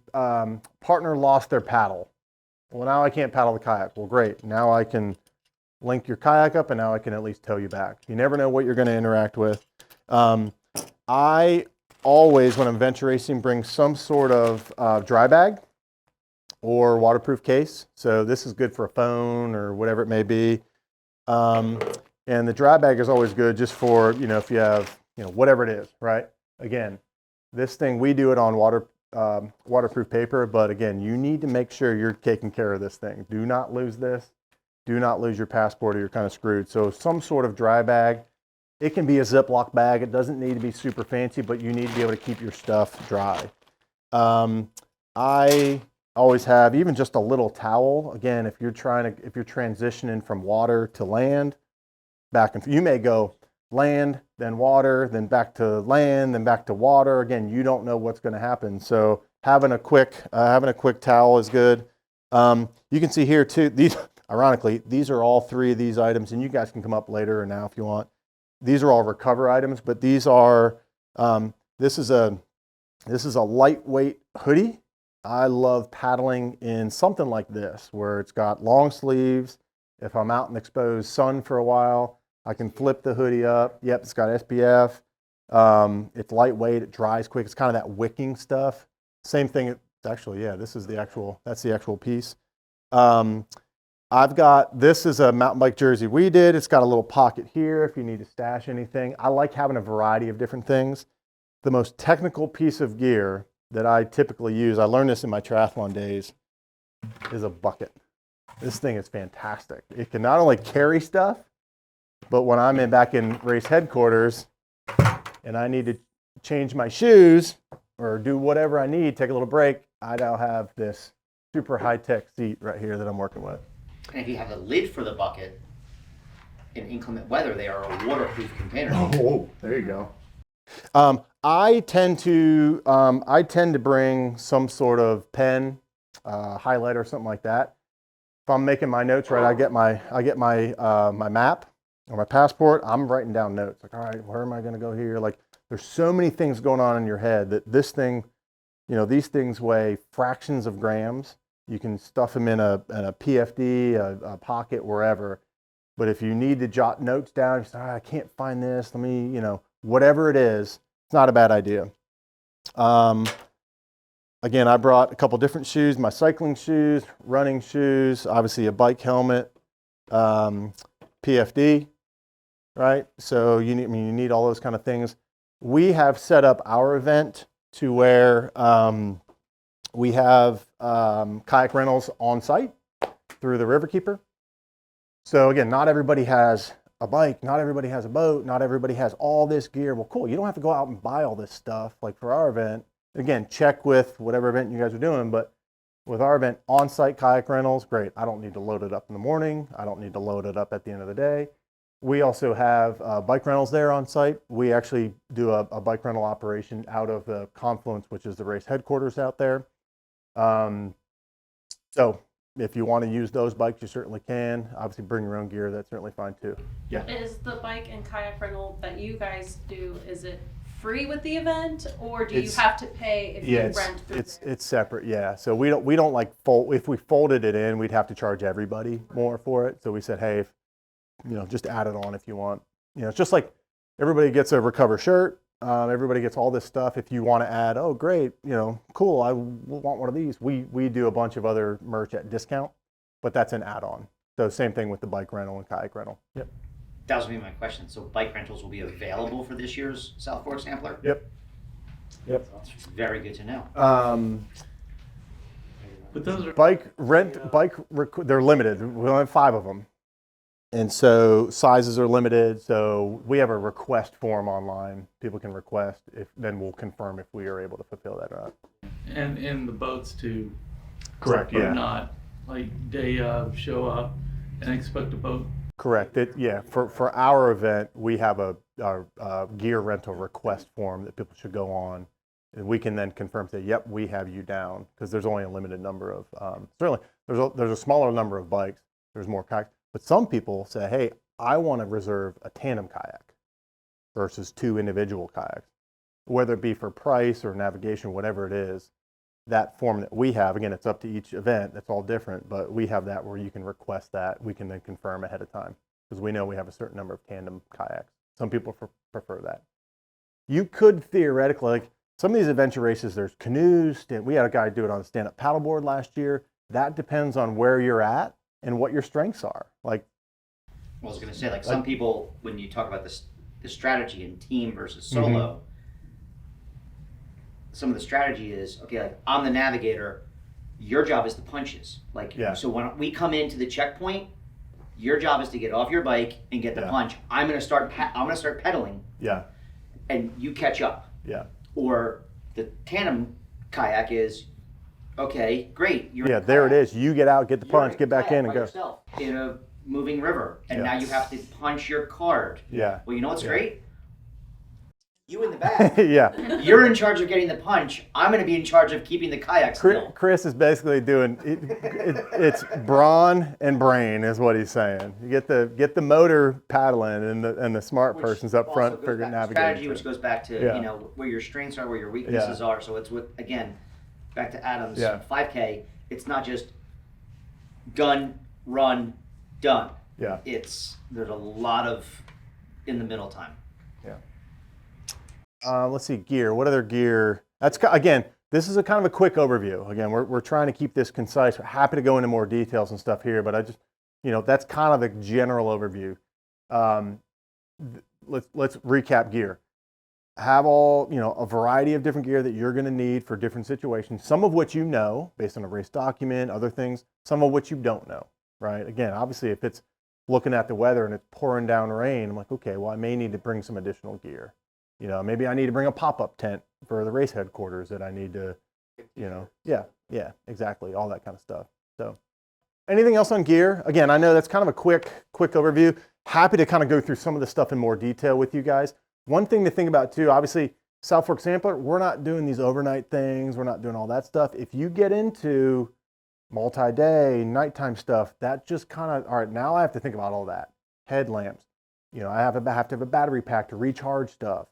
partner lost their paddle. Well, now I can't paddle the kayak. Well, great. Now I can link your kayak up, and now I can at least tow you back. You never know what you're going to interact with. I always, when I'm venture racing, bring some sort of dry bag or waterproof case. So this is good for a phone or whatever it may be. And the dry bag is always good just for, if you have, whatever it is, right? Again, this thing, we do it on waterproof paper, but again, you need to make sure you're taking care of this thing. Do not lose this. Do not lose your passport or you're kind of screwed. So some sort of dry bag. It can be a Ziploc bag. It doesn't need to be super fancy, but you need to be able to keep your stuff dry. I always have even just a little towel. Again, if you're transitioning from water to land, you may go land, then water, then back to land, then back to water. Again, you don't know what's going to happen. So having a quick towel is good. You can see here too. Ironically, these are all three of these items, and you guys can come up later or now if you want. These are all recover items, but these are, this is a lightweight hoodie. I love paddling in something like this, where it's got long sleeves. If I'm out in exposed sun for a while, I can flip the hoodie up. Yep, it's got SPF. It's lightweight, it dries quick. It's kind of that wicking stuff. Same thing, actually, yeah, that's the actual piece. This is a mountain bike jersey we did. It's got a little pocket here if you need to stash anything. I like having a variety of different things. The most technical piece of gear that I typically use, I learned this in my triathlon days, is a bucket. This thing is fantastic. It can not only carry stuff, but when I'm back in race headquarters and I need to change my shoes or do whatever I need, take a little break, I now have this super high-tech seat right here that I'm working with. And if you have a lid for the bucket, in inclement weather, they are a waterproof container. Oh, there you go. I tend to bring some sort of pen, highlighter, something like that. If I'm making my notes right, I get my my map or my passport. I'm writing down notes. Like, all right, where am I going to go here? Like, there's so many things going on in your head that this thing, these things weigh fractions of grams. You can stuff them in a PFD, a pocket, wherever. But if you need to jot notes down, you say, I can't find this. Let me, whatever it is, it's not a bad idea. Again, I brought a couple different shoes, my cycling shoes, running shoes, obviously a bike helmet, PFD, right? So you need all those kind of things. We have set up our event to where we have kayak rentals on site through the Riverkeeper. So again, not everybody has a bike, not everybody has a boat, not everybody has all this gear. Well, cool, you don't have to go out and buy all this stuff like for our event. Again, check with whatever event you guys are doing, but with our event, on-site kayak rentals, great. I don't need to load it up in the morning. I don't need to load it up at the end of the day. We also have bike rentals there on site. We actually do a bike rental operation out of the Confluence, which is the race headquarters out there. So if you want to use those bikes, you certainly can. Obviously, bring your own gear. That's certainly fine too. Yeah. Is the bike and kayak rental that you guys do, is it free with the event, or do you have to pay if you rent through it's separate, yeah. So we don't like fold. If we folded it in, we'd have to charge everybody more for it. So we said, hey, just add it on if you want. It's just like everybody gets a Recover shirt. Everybody gets all this stuff. If you want to add, oh great, cool, I want one of these. We do a bunch of other merch at discount, but that's an add-on. So same thing with the bike rental and kayak rental. Yep. That was going to be my question. So bike rentals will be available for this year's South Fork Sampler? Yep. That's very good to know. But those are they're limited. We only have 5 of them. And so sizes are limited. So we have a request form online. People can request, then we'll confirm if we are able to fulfill that or not. and the boats too. Correct, Or yeah. not like day of, show up and expect a boat. Correct. For our event, we have a gear rental request form that people should go on, and we can then confirm, say, yep, we have you down, because there's only a limited number of, certainly there's a smaller number of bikes, there's more kayaks, but some people say, hey, I want to reserve a tandem kayak versus 2 individual kayaks, whether it be for price or navigation, whatever it is. That form that we have, again, it's up to each event, it's all different, but we have that where you can request that. We can then confirm ahead of time, because we know we have a certain number of tandem kayaks. Some people prefer that. You could theoretically, like some of these adventure races, there's canoes. We had a guy do it on a stand-up paddleboard last year. That depends on where you're at and what your strengths are. Like, I was going to say, some people, when you talk about the strategy in team versus solo, some of the strategy is, okay, I'm the navigator, your job is the punches. So when we come into the checkpoint, your job is to get off your bike and get the punch. I'm gonna start pedaling. Yeah. And you catch up. Yeah. Or the tandem kayak is, okay, great. You're there it is. You get out, get the punch, get back in, and by go. Yourself in a moving river, and now you have to punch your card. Yeah. Well, you know what's great? You in the back. Yeah. You're in charge of getting the punch. I'm going to be in charge of keeping the kayak still. Chris is basically doing it's brawn and brain is what he's saying. You get the motor paddling, and the smart person's up front figuring navigating. Strategy, which goes back to where your strengths are, where your weaknesses are. So it's back to Adam's 5K. It's not just gun, run, done. Yeah. There's a lot of in the middle time. Let's see, gear. What other gear? Again, this is a kind of a quick overview. Again, we're trying to keep this concise. We're happy to go into more details and stuff here, but I just, that's kind of the general overview. Let's recap gear. Have a variety of different gear that you're going to need for different situations. Some of which based on a race document, other things. Some of which you don't know, right? Again, obviously, if it's looking at the weather and it's pouring down rain, I'm like, okay, well, I may need to bring some additional gear. Maybe I need to bring a pop-up tent for the race headquarters that I need to, Yeah, exactly. All that kind of stuff. So anything else on gear? Again, I know that's kind of a quick overview. Happy to kind of go through some of the stuff in more detail with you guys. One thing to think about too, obviously, South Fork Sampler, we're not doing these overnight things. We're not doing all that stuff. If you get into multi-day, nighttime stuff, that just kind of, all right, now I have to think about all that. Headlamps. You know, I have to have a battery pack to recharge stuff.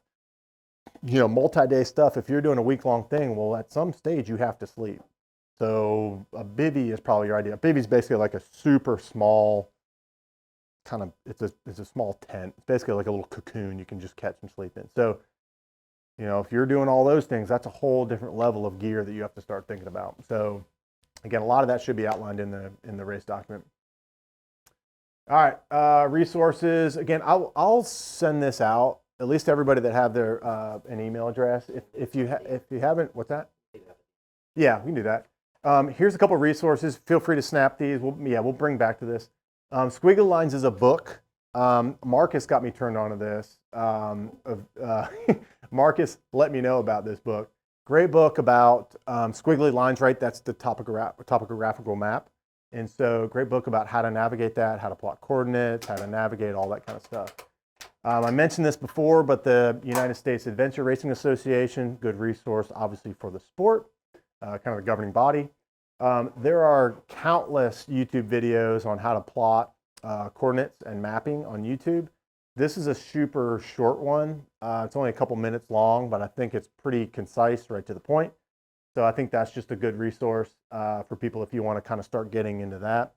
You know, multi-day stuff, if you're doing a week-long thing, well, at some stage you have to sleep. So a bivvy is probably your idea. A bivvy is basically like a super small kind of, it's a small tent. It's basically like a little cocoon you can just catch and sleep in. So, you know, if you're doing all those things, that's a whole different level of gear that you have to start thinking about. So again, a lot of that should be outlined in the race document. All right, resources. Again, I'll send this out, at least to everybody that have their an email address. If you haven't, what's that? Yeah, we can do that. Here's a couple of resources. Feel free to snap these. We'll bring back to this. Squiggly Lines is a book. Marcus got me turned on to this. Marcus let me know about this book. Great book about squiggly lines, right? That's the topographical map. And so great book about how to navigate that, how to plot coordinates, how to navigate all that kind of stuff. I mentioned this before, but the United States Adventure Racing Association, good resource obviously for the sport, kind of a governing body. There are countless YouTube videos on how to plot coordinates and mapping on YouTube. This is a super short one. It's only a couple minutes long, but I think it's pretty concise, right to the point. So I think that's just a good resource for people if you want to kind of start getting into that.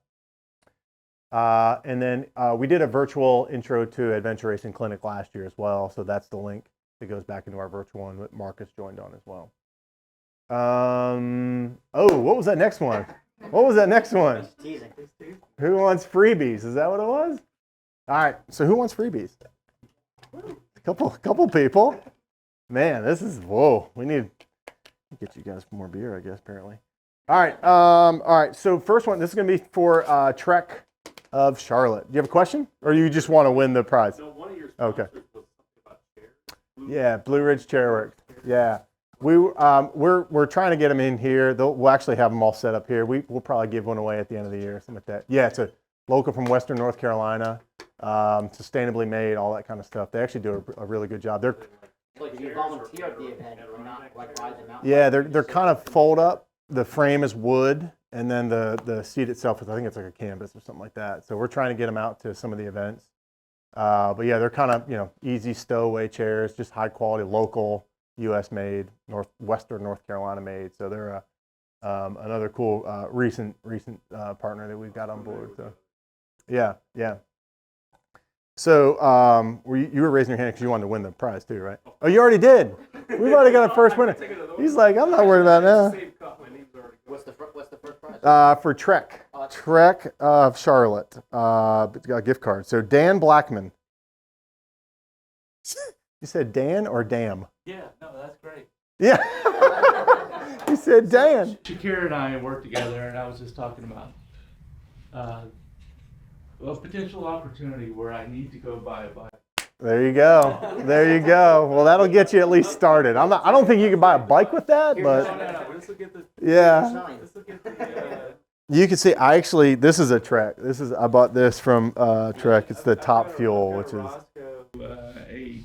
And then we did a virtual intro to adventure racing clinic last year as well. So that's the link that goes back into our virtual one that Marcus joined on as well. Oh, what was that next one? What was that next one? Teasing. Who wants freebies? Is that what it was? All right. So who wants freebies? A couple people. Man, this is, whoa. We need to get you guys more beer, I guess, apparently. All right. All right. So first one, this is going to be for Trek of Charlotte. Do you have a question? Or you just want to win the prize? No, one of your Okay. sponsors was something about chairs. Yeah, Blue Ridge Chair Works. Yeah. We're trying to get them in here. We'll actually have them all set up here. We'll probably give one away at the end of the year, something like that. Yeah, it's a local from Western North Carolina, sustainably made, all that kind of stuff. They actually do a really good job. They're Like if you volunteer at the event, you're not like ride them out. yeah, they're kind of fold up. The frame is wood, and then the seat itself is, I think it's like a canvas or something like that. So we're trying to get them out to some of the events. But yeah, they're kind of, you know, easy stowaway chairs, just high quality, local, U.S. made, Western North Carolina made. So they're another cool recent partner that we've got on board. So yeah. So you were raising your hand because you wanted to win the prize too, right? Oh, you already did. We've already got a first winner. He's like, I'm not worried about it now. What's the first prize? For Trek. Trek of Charlotte. It's got a gift card. So Dan Blackman. You said Dan or Dam? Yeah, no, that's great. Yeah. You said Dan. Shakira and I work together, and I was just talking about a potential opportunity where I need to go buy a bike. There you go. There you go. Well, that'll get you at least started. I don't think you can buy a bike with that, but This will get the. yeah. This will get the. You can see, this is a Trek. I bought this from Trek. It's the Top Fuel, which is. Roscoe, 8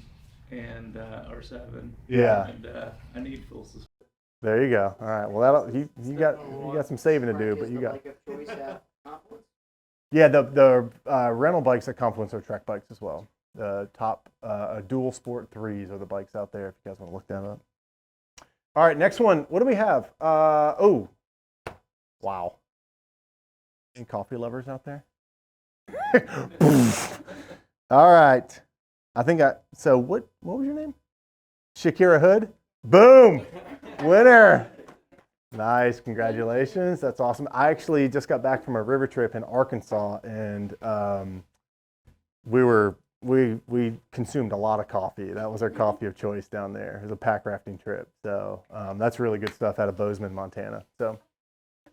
and R7. Yeah. And I need full suspension. There you go. All right. Well, you got some saving to do, but you got. Yeah, the rental bikes at Confluence are Trek bikes as well. The top dual sport 3s are the bikes out there if you guys want to look that up. All right, next one. What do we have? Oh, wow. Any coffee lovers out there? All right. So what was your name? Shakira Hood? Boom! Winner! Nice, congratulations. That's awesome. I actually just got back from a river trip in Arkansas, and we consumed a lot of coffee. That was our coffee of choice down there. It was a pack rafting trip. So that's really good stuff out of Bozeman, Montana. So,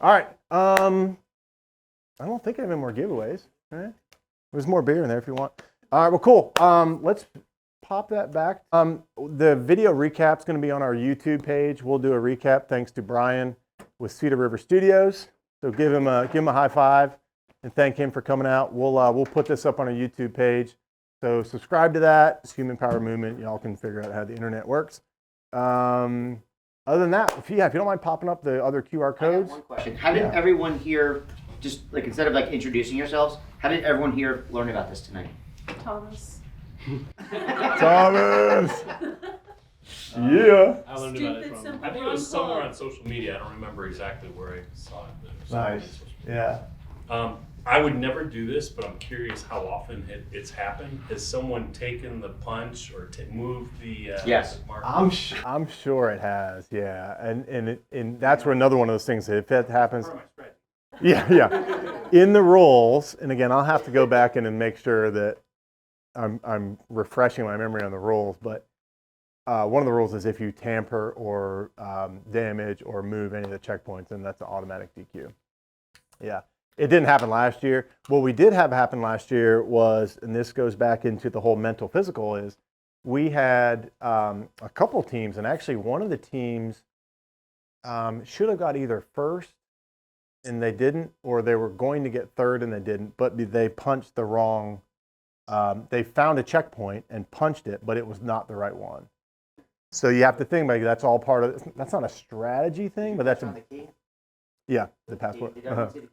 all right. I don't think I have any more giveaways. Right? There's more beer in there if you want. All right, well, cool. Let's pop that back. The video recap's going to be on our YouTube page. We'll do a recap thanks to Brian. with Cedar River Studios. So give him a high five and thank him for coming out. We'll put this up on our YouTube page. So subscribe to that. It's Human Power Movement. Y'all can figure out how the internet works. Other than that, if you don't mind popping up the other QR codes. One question. How did everyone here, just like instead of like introducing yourselves, how did everyone here learn about this tonight? Thomas. Thomas! Yeah. I learned about it Stupid, from. simple. I think it was somewhere on social media. I don't remember exactly where I saw it. But it was somewhere on Nice. social media. Yeah. I would never do this, but I'm curious how often it's happened. Has someone taken the punch or moved the Yes. the marker? I'm sure it has, yeah. And that's where another one of those things, if that happens, yeah. In the rules, and again, I'll have to go back in and make sure that I'm refreshing my memory on the rules, but one of the rules is if you tamper or damage or move any of the checkpoints, then that's an automatic DQ. Yeah. It didn't happen last year. What we did have happen last year was, and this goes back into the whole mental physical, is we had a couple teams, and actually one of the teams should have got either first and they didn't, or they were going to get third and they didn't, but they punched the wrong, they found a checkpoint and punched it, but it was not the right one. So you have to think about it, that's all part of, that's not a strategy thing, but that's a, yeah, the passport.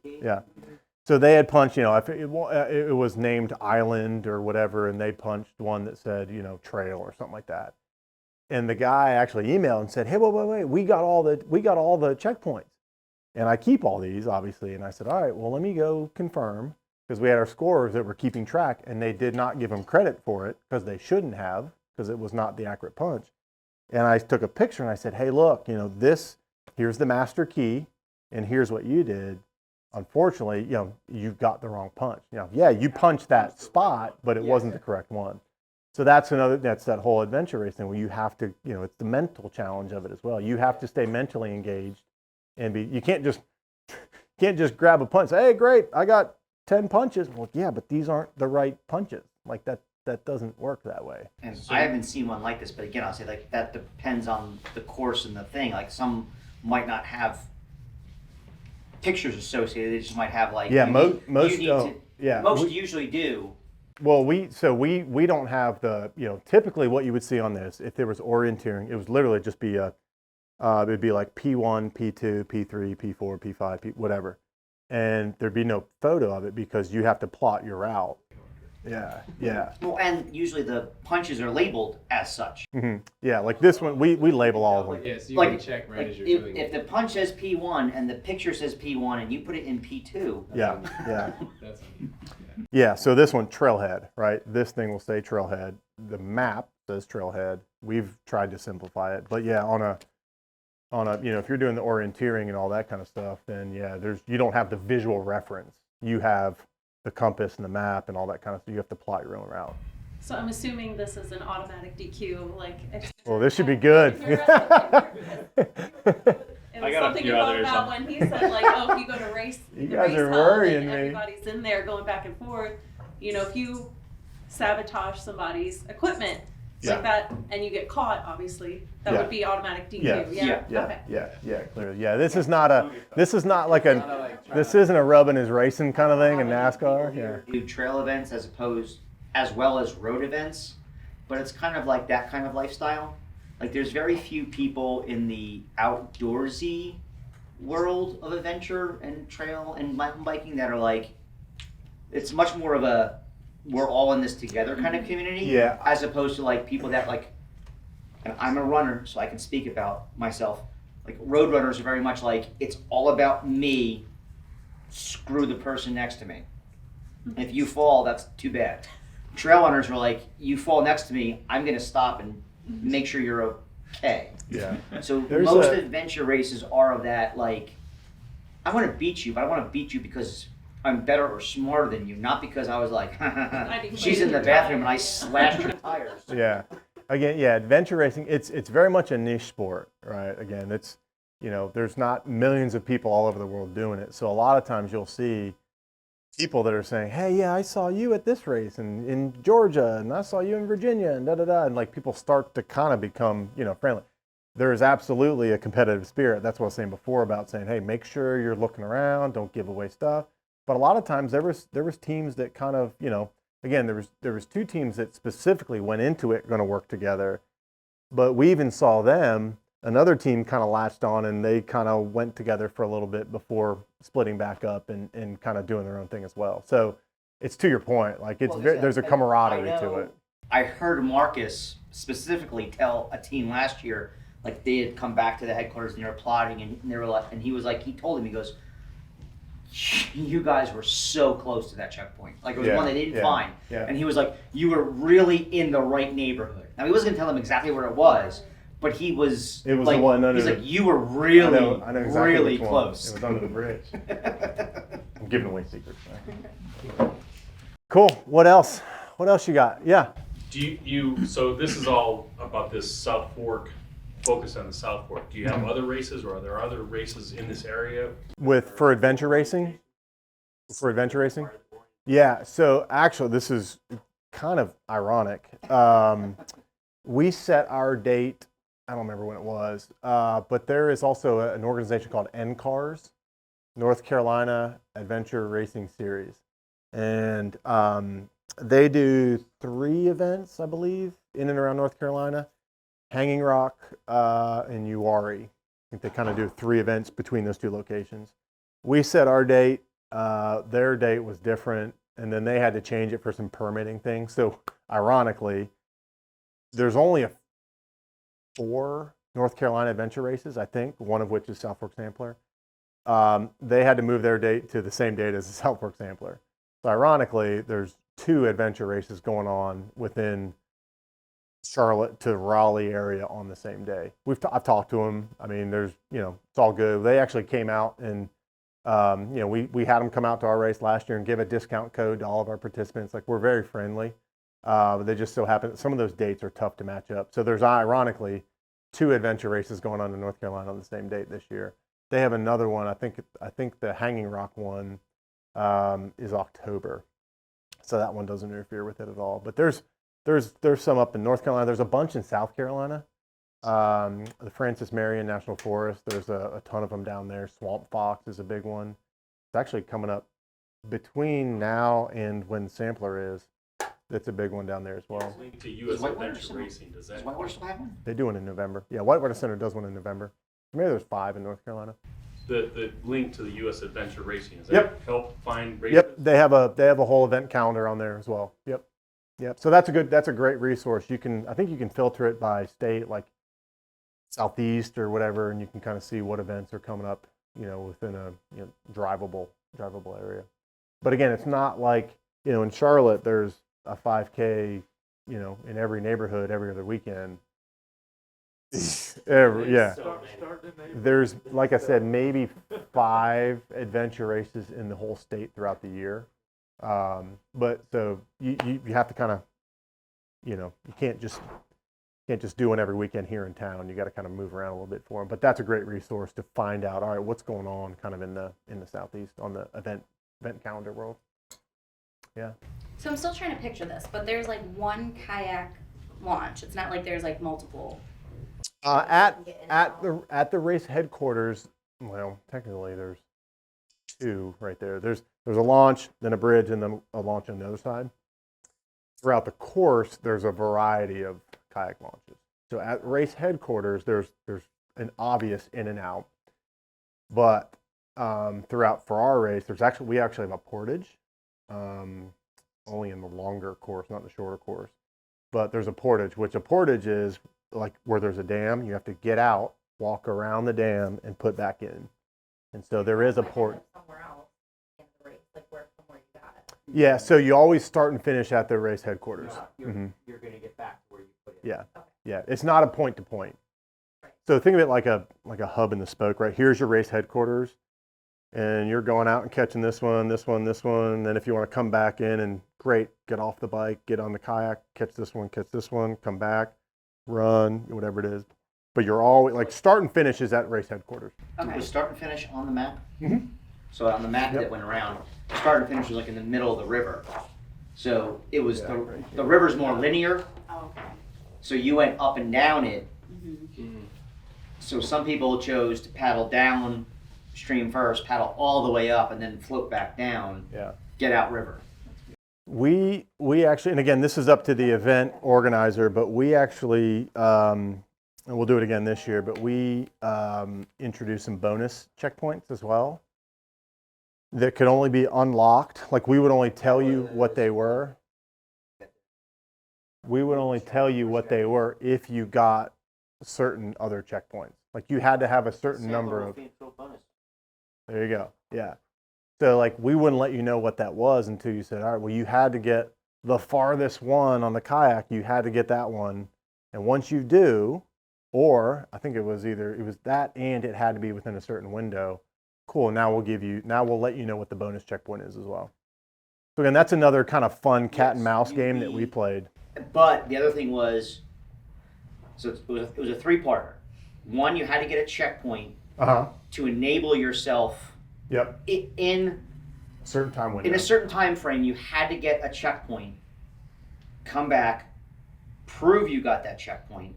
Yeah. So they had punched, if it was named Island or whatever, and they punched one that said, Trail or something like that. And the guy actually emailed and said, hey, wait, we got all the checkpoints. And I keep all these, obviously. And I said, all right, well, let me go confirm, because we had our scorers that were keeping track, and they did not give them credit for it because they shouldn't have, because it was not the accurate punch. And I took a picture and I said, hey, look, here's the master key. And here's what you did. Unfortunately, you got the wrong punch. You punched that spot, but it wasn't the correct one. So that's that whole adventure race thing where you have to, it's the mental challenge of it as well. You have to stay mentally engaged and you can't just grab a punch. Say, hey, great, I got 10 punches. Well, yeah, but these aren't the right punches. Like that doesn't work that way. And I haven't seen one like this, but again, I'll say like that depends on the course and the thing. Like some might not have pictures associated. They just might have like most usually do. Well, we don't have the typically what you would see on this if there was orienteering, it was literally just be it'd be like P1, P2, P3, P4, P5, whatever, and there'd be no photo of it because you have to plot your route. Yeah. Well, and usually the punches are labeled as such. Mm-hmm. Yeah, like this one, we label all of them. Yeah, so you can check right as you're doing if it. the punch says P1 and the picture says P1 and you put it in P2. Yeah. That's Yeah, so this one, trailhead, right? This thing will say trailhead. The map says trailhead. We've tried to simplify it, but yeah, on a if you're doing the orienteering and all that kind of stuff, then yeah, you don't have the visual reference. You have the compass and the map and all that kind of stuff. You have to plot your own route. So I'm assuming this is an automatic DQ, Well, this should be good. It was I got a something few you brought others. about when he said if you go to race, You the guys race are hub worrying and me. everybody's in there going back and forth. If you sabotage somebody's equipment like that and you get caught, obviously that would be automatic DQ. Yeah, clearly. Yeah, this is not this isn't a rubbing is racing kind of thing in NASCAR. Yeah. Do trail events as well as road events, but it's kind of like that kind of lifestyle. Like there's very few people in the outdoorsy world of adventure and trail and mountain biking that are like, it's much more of a we're all in this together kind of community. Yeah. As opposed to like people that like, and I'm a runner, so I can speak about myself. Like road runners are very much like, it's all about me, screw the person next to me. And if you fall, that's too bad. Trail runners are like, you fall next to me, I'm gonna stop and make sure you're okay. Yeah. So There's most adventure races are of that, like, I want to beat you, but I want to beat you because I'm better or smarter than you, not because I was like, she's in the bathroom and I slashed her tires. Yeah. Again, adventure racing, it's very much a niche sport, right? Again, it's, there's not millions of people all over the world doing it. So a lot of times you'll see people that are saying, hey, yeah, I saw you at this race in Georgia, and I saw you in Virginia, and da-da-da, and like people start to kind of become, friendly. there is absolutely a competitive spirit. That's what I was saying before about saying, hey, make sure you're looking around, don't give away stuff. But a lot of times there was teams that kind of, again, there was 2 teams that specifically went into it going to work together. But we even saw another team kind of latched on, and they kind of went together for a little bit before splitting back up and kind of doing their own thing as well. So it's to your point, like there's a camaraderie to it. I heard Marcus specifically tell a team last year, like they had come back to the headquarters and they were plotting, and they were like, and he was like, he told him, he goes, you guys were so close to that checkpoint. Like it was one they didn't find. Yeah. And he was like, you were really in the right neighborhood. Now he wasn't gonna tell them exactly where it was, but he was. It was like, the one under. He's like, you were really, I know exactly really which one. close. It was under the bridge. I'm giving away secrets. Right? Cool. What else? What else you got? Yeah. Do you so this is all about this South Fork, focus on the South Fork. Do you have other races, or are there other races in this area? For adventure racing? For adventure racing? Yeah, so actually this is kind of ironic. We set our date, I don't remember when it was, but there is also an organization called NCARS, North Carolina Adventure Racing Series. And they do 3 events, I believe, in and around North Carolina. Hanging Rock and Uwharrie. I think they kind of do 3 events between those 2 locations. We set our date. Their date was different, and then they had to change it for some permitting things. So ironically, there's only 4 North Carolina adventure races, I think, one of which is South Fork Sampler. They had to move their date to the same date as the South Fork Sampler. So ironically, there's 2 adventure races going on within Charlotte to Raleigh area on the same day. I've talked to them. I mean, there's, it's all good. They actually came out and, we had them come out to our race last year and give a discount code to all of our participants. Like, we're very friendly. But they just so happen, some of those dates are tough to match up. So there's ironically 2 adventure races going on in North Carolina on the same date this year. They have another one. I think the Hanging Rock one is October. So that one doesn't interfere with it at all. But there's some up in North Carolina. There's a bunch in South Carolina. The Francis Marion National Forest, there's a ton of them down there. Swamp Fox is a big one. It's actually coming up between now and when Sampler is. That's a big one down there as well. Link to U.S. Adventure Racing. Does Does Whitewater still have one? They do one in November. Yeah, Whitewater Center does one in November. Maybe there's 5 in North Carolina. the link to the U.S. Adventure Racing? Does that Yep. help find races? Yep, they have a whole event calendar on there as well. Yep. So that's a great resource. I think you can filter it by state, like Southeast or whatever, and you can kind of see what events are coming up, within a drivable area. But again, it's not like, in Charlotte there's a 5K, in every neighborhood every other weekend. There's, like I said, maybe 5 adventure races in the whole state throughout the year. But so you have to kind of, you can't just do one every weekend here in town. You got to kind of move around a little bit for them. But that's a great resource to find out, all right, what's going on kind of in the Southeast on the event calendar world. Yeah. So I'm still trying to picture this, but there's like one kayak launch. It's not like there's like multiple. At the race headquarters, well, technically there's 2 right there. There's a launch, then a bridge, and then a launch on the other side. Throughout the course, there's a variety of kayak launches. So at race headquarters, there's an obvious in and out. But throughout for our race, we actually have a portage, only in the longer course, not the shorter course. But there's a portage, which a portage is like where there's a dam. You have to get out, walk around the dam, and put back in. And so there is a port. Somewhere else in the race, like from where you got it. Yeah, so you always start and finish at the race headquarters. You're going to get back to where you put it. Yeah, yeah. It's not a point to point. So think of it like a hub and the spoke, right? Here's your race headquarters, and you're going out and catching this one. And then if you want to come back in, and great, get off the bike, get on the kayak, catch this one, come back, run, whatever it is. But you're always, like, start and finish is at race headquarters. Okay. Was start and finish on the map? Mm-hmm. So on the map that went around, start and finish was like in the middle of the river. So it was the river's more linear. Oh, okay. So you went up and down it. Mm-hmm. So some people chose to paddle down stream first, paddle all the way up, and then float back down, Yeah. get out river. We actually, and again, this is up to the event organizer, but we actually, and we'll do it again this year, but we introduced some bonus checkpoints as well that could only be unlocked. Like we would only tell you what they were. We would only tell you what they were if you got certain other checkpoints. Like you had to have a certain number of. There you go. Yeah. So like we wouldn't let you know what that was until you said, all right, well, you had to get the farthest one on the kayak. You had to get that one. And once you do, or I think it was that and it had to be within a certain window. Cool. Now we'll let you know what the bonus checkpoint is as well. So again, that's another kind of fun cat and mouse game that we played. But the other thing was, so it was a three-parter. One, you had to get a checkpoint to enable yourself. Yep. In Certain time window. In a certain time frame, you had to get a checkpoint, come back, prove you got that checkpoint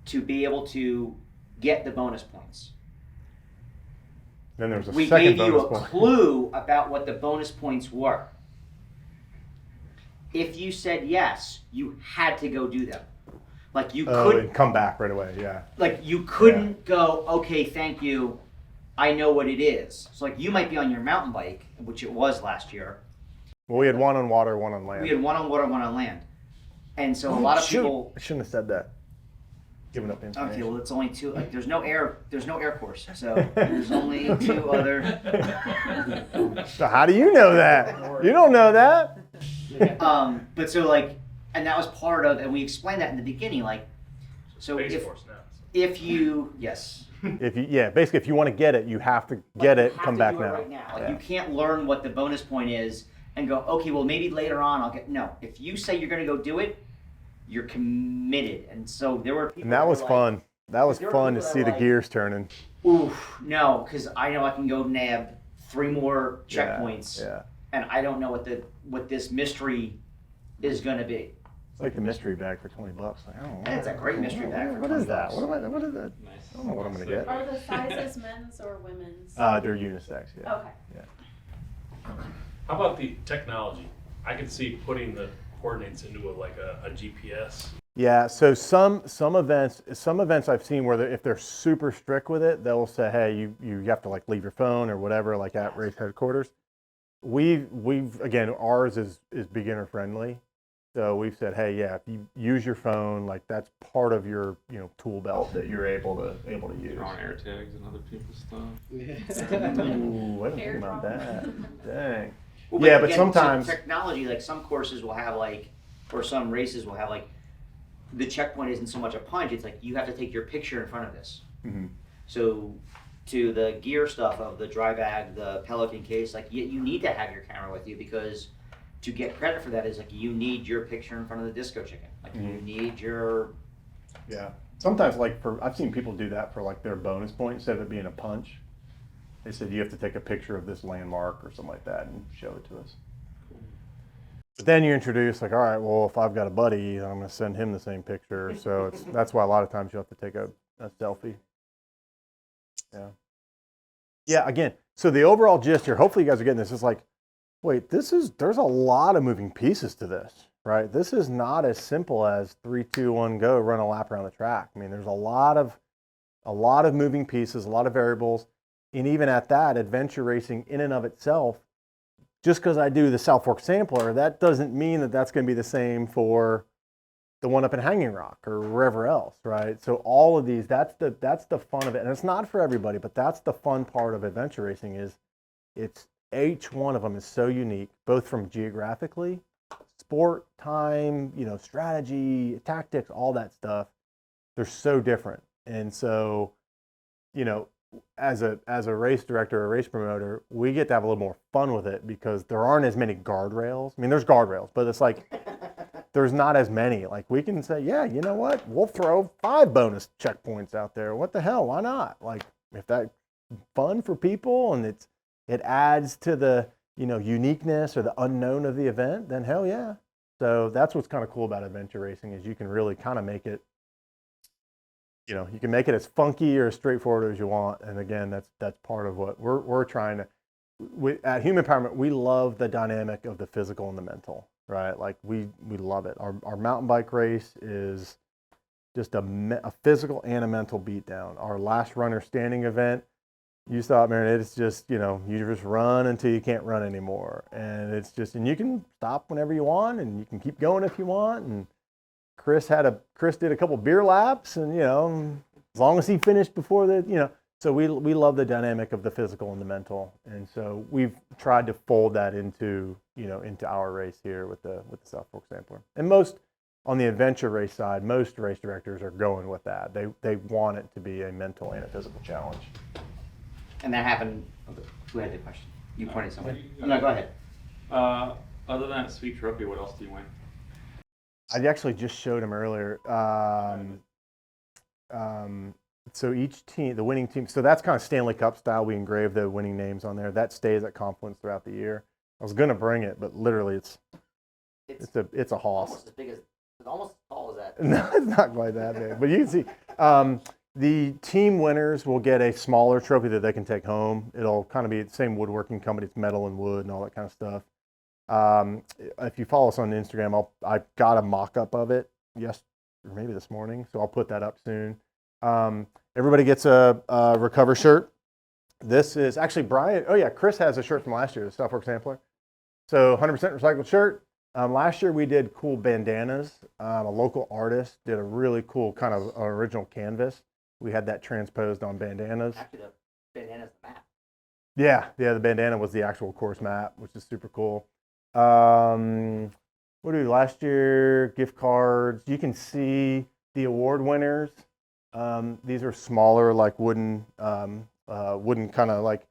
to be able to get the bonus points. Then there was a We second gave you bonus a point. clue about what the bonus points were. If you said yes, you had to go do them. Like you couldn't and come back right away. Yeah. Like you couldn't go, okay, thank you, I know what it is. So like you might be on your mountain bike, which it was last year. Well, we had one on water, one on land. We had one on water, one on land. And so a lot of people. I shouldn't have said that. Giving up information. Okay, well it's only two. Like there's no air course, so there's only two other. So how do you know that? You don't know that. But so like, and that was part of, and we explained that in the beginning, like, so Space if Force now. if you yes. Basically, if you want to get it, you have to get it. Come back now. Right now. Like you can't learn what the bonus point is and go, okay, well maybe later on I'll get. No, if you say you're going to go do it, you're committed. And so there were people. And that was fun. That was there were fun to people see that the like, gears turning. Oof, no, because I know I can go nab 3 more checkpoints, Yeah. and I don't know what this mystery is going to be. It's like the mystery bag for $20. Like, I don't know. That's a great mystery bag for What is that? $20. What is that? Nice. I don't know what I'm gonna get. Are the sizes men's or women's? They're unisex. Yeah. Okay. How about the technology? I could see putting the coordinates into a GPS. Yeah, so some events I've seen where if they're super strict with it, they'll say, hey, you have to like leave your phone or whatever, like at race headquarters. We've again, ours is beginner friendly. So we've said, hey, yeah, if you use your phone, like that's part of your tool belt that you're able to use. Throwing air tags and other people's stuff. Ooh, I didn't think about that. Dang. Well, Yeah, but again, sometimes- so technology, like some courses will have like, or some races will have like, the checkpoint isn't so much a punch. It's like you have to take your picture in front of this. Mm-hmm. So to the gear stuff of the dry bag, the Pelican case, like you need to have your camera with you because to get credit for that is like you need your picture in front of the disco chicken. Like you need your. Yeah. Sometimes I've seen people do that for like their bonus point instead of it being a punch. They said you have to take a picture of this landmark or something like that and show it to us. But then you introduce like, all right, well, if I've got a buddy, I'm going to send him the same picture. So that's why a lot of times you have to take a selfie. Yeah. Yeah. Again, so the overall gist here, hopefully you guys are getting this. Is like, wait, there's a lot of moving pieces to this, right? This is not as simple as 3, 2, 1, go, run a lap around the track. I mean, there's a lot of moving pieces, a lot of variables, and even at that, adventure racing in and of itself, just because I do the South Fork sampler, that doesn't mean that that's going to be the same for the one up in Hanging Rock or wherever else, right? So all of these, that's the fun of it, and it's not for everybody, but that's the fun part of adventure racing is it's each one of them is so unique, both from geographically, sport, time, strategy, tactics, all that stuff. They're so different, and so as a race director or a race promoter, we get to have a little more fun with it because there aren't as many guardrails. I mean, there's guardrails, but it's like there's not as many. Like we can say, yeah, you know what? We'll throw 5 bonus checkpoints out there. What the hell? Why not? Like if that's fun for people and it adds to the uniqueness or the unknown of the event, then hell yeah. So that's what's kind of cool about adventure racing is you can really kind of make it you can make it as funky or as straightforward as you want. And again, that's part of what we're trying to. At Human Empowerment, we love the dynamic of the physical and the mental, right? Like we love it. Our mountain bike race is just a physical and a mental beatdown. Our last runner standing event, you thought, man, it's just, you just run until you can't run anymore. And it's just, and you can stop whenever you want and you can keep going if you want. And Chris did a couple beer laps and, as long as he finished before so we love the dynamic of the physical and the mental. And so we've tried to fold that into our race here with the South Fork Sampler. And on the adventure race side, most race directors are going with that. They want it to be a mental and a physical challenge. And that happened. Who had the question? You pointed somewhere. Oh, no, go ahead. Other than that sweet trophy, what else do you win? I actually just showed him earlier. So each team, the winning team, so that's kind of Stanley Cup style. We engrave the winning names on there. That stays at Confluence throughout the year. I was going to bring it, but literally it's a hoss. Almost as big as, almost as tall as that. No, it's not quite that big. But you can see the team winners will get a smaller trophy that they can take home. It'll kind of be the same woodworking company. It's metal and wood and all that kind of stuff. If you follow us on Instagram, I got a mock-up of it or maybe this morning, so I'll put that up soon. Everybody gets a Recover shirt. This is actually Brian. Oh yeah, Chris has a shirt from last year, the South Fork Sampler. So 100% recycled shirt. Last year we did cool bandanas. A local artist did a really cool kind of original canvas. We had that transposed on bandanas. Actually, the bandana's the map. Yeah, the bandana was the actual course map, which is super cool. What did we do last year? Gift cards. You can see the award winners. These are smaller, like wooden kind of like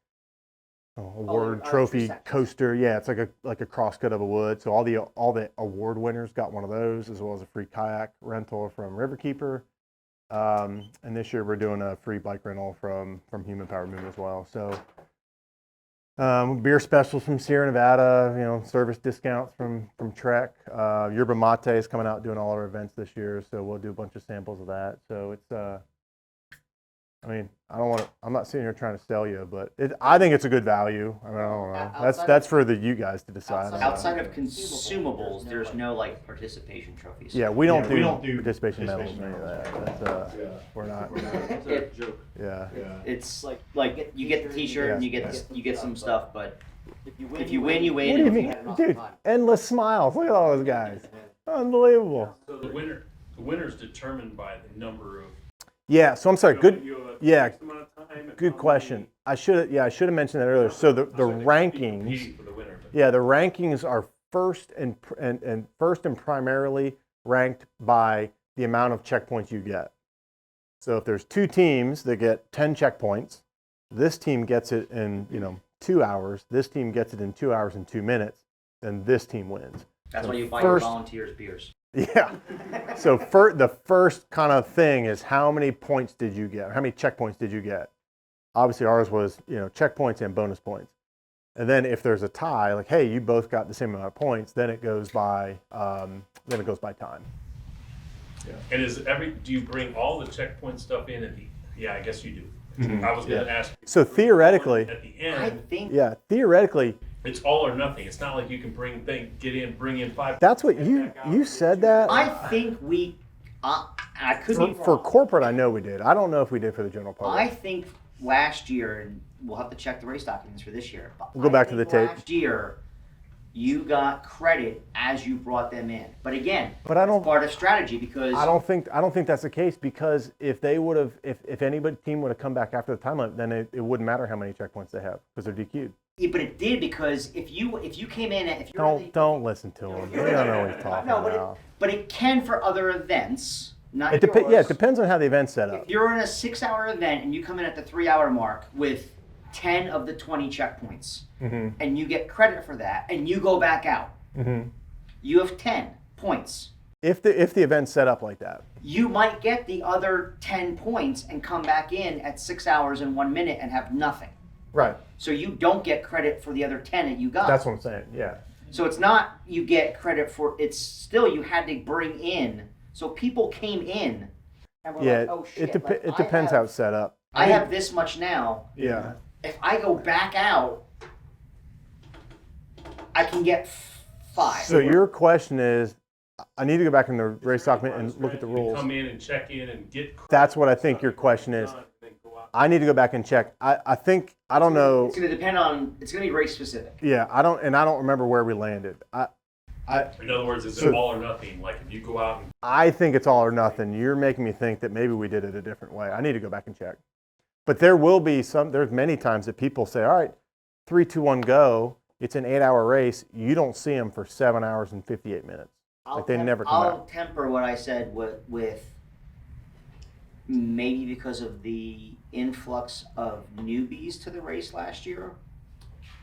award trophy coaster. Yeah, it's like a crosscut of a wood. So all the award winners got one of those, as well as a free kayak rental from Riverkeeper. And this year we're doing a free bike rental from Human Power Movement as well. So beer specials from Sierra Nevada, service discounts from Trek. Yerba Mate is coming out doing all our events this year, so we'll do a bunch of samples of that. So it's, I'm not sitting here trying to sell you, but I think it's a good value. I don't know. That's for you guys to decide. Outside of consumables, there's no participation trophies. Yeah, we don't do participation medals or any of that. We're not. It's a joke. Yeah. It's like you get the T-shirt and you get some stuff, but if you win, you win. What do you mean, dude? Endless smiles. Look at all those guys. Unbelievable. So the winner's determined by the number of. Yeah. So I'm sorry. Good. Yeah. Amount of time Good question. I should have mentioned that earlier. So the rankings. For the winner, Yeah, the rankings are first and primarily ranked by the amount of checkpoints you get. So if there's two teams that get 10 checkpoints, this team gets it in 2 hours. This team gets it in 2 hours and 2 minutes. Then this team wins. That's why you buy your volunteers beers. Yeah. So the first kind of thing is how many points did you get? How many checkpoints did you get? Obviously ours was, checkpoints and bonus points. And then if there's a tie, like, hey, you both got the same amount of points, then it goes by time. Yeah. And do you bring all the checkpoint stuff in at the? Yeah, I guess you do. I was going to ask. So theoretically, at the end, I think. Yeah, theoretically, it's all or nothing. It's not like you can bring in 5. That's what you said that. I think we. I could be wrong. For corporate, I know we did. I don't know if we did for the general public. I think last year, and we'll have to check the race documents for this year. But we'll go back to the tape. Last year, you got credit as you brought them in. But again, but I don't, it's part of strategy because I don't think that's the case, because if they would have, if anybody team would have come back after the time limit, then it wouldn't matter how many checkpoints they have because they're DQ'd. Yeah, but it did, because if you came in if you're don't listen to him. We don't know what he's talking about. But it can for other events. Not it yours. Yeah, it depends on how the event's set up. If you're in a 6-hour event and you come in at the 3-hour mark with 10 of the 20 checkpoints, and you get credit for that, and you go back out, you have 10 points. If the event's set up like that, you might get the other 10 points and come back in at 6 hours and 1 minute and have nothing. Right. So you don't get credit for the other 10 that you got. That's what I'm saying. Yeah. So it's not you get credit for, it's still you had to bring in. So people came in and we're Yeah, like, oh shit. like, it depends how it's set up. I have this much now. Yeah. If I go back out, I can get 5. So your question is, I need to go back in the race document and look at the You rules. Come in and check in and get. That's what I think your question is. I need to go back and check. I think, I don't know. It's going to depend on. It's going to be race specific. Yeah, I don't remember where we landed. In other words, is So- it all or nothing? Like if you go out and I think it's all or nothing. You're making me think that maybe we did it a different way. I need to go back and check. But there will be there's many times that people say, all right, 3, 2, 1, go. It's an 8-hour race. You don't see them for 7 hours and 58 minutes. Like they never come I'll back. temper what I said with maybe because of the influx of newbies to the race last year.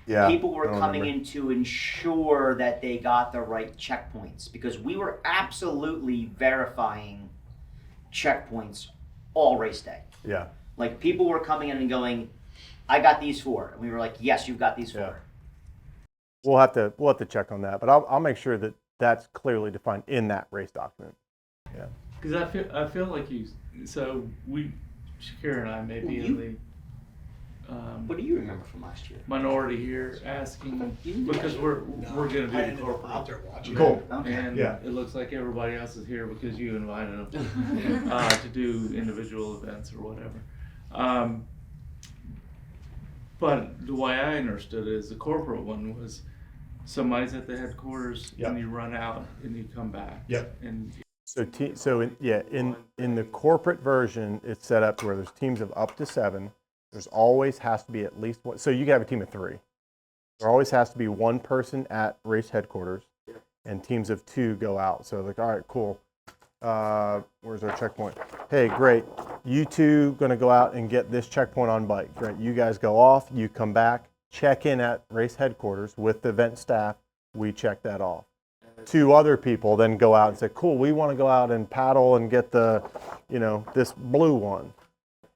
Yeah. People were I coming remember. in to ensure that they got the right checkpoints because we were absolutely verifying checkpoints all race day. Yeah. Like people were coming in and going, I got these 4. And we were like, yes, you've got these 4. Yeah. We'll have to check on that, but I'll make sure that that's clearly defined in that race document. Yeah. Because I feel like so Shakira and I may be in the What do you remember from last year? minority here asking, because we're going to do the corporate. there watching. Cool. Okay. And Yeah. it looks like everybody else is here because you invited them to do individual events or whatever. But the way I understood it is the corporate one was somebody's at the headquarters Yep. and you run out and you come back. Yep. And In the corporate version, it's set up to where there's teams of up to 7. There's always has to be at least one. So you can have a team of 3. There always has to be one person at race headquarters, and teams of 2 go out. So like, all right, cool. Where's our checkpoint? Hey, great. You 2 going to go out and get this checkpoint on bike. Great. You guys go off. You come back. Check in at race headquarters with the event staff. We check that off. 2 other people then go out and say, cool, we want to go out and paddle and get the, this blue one,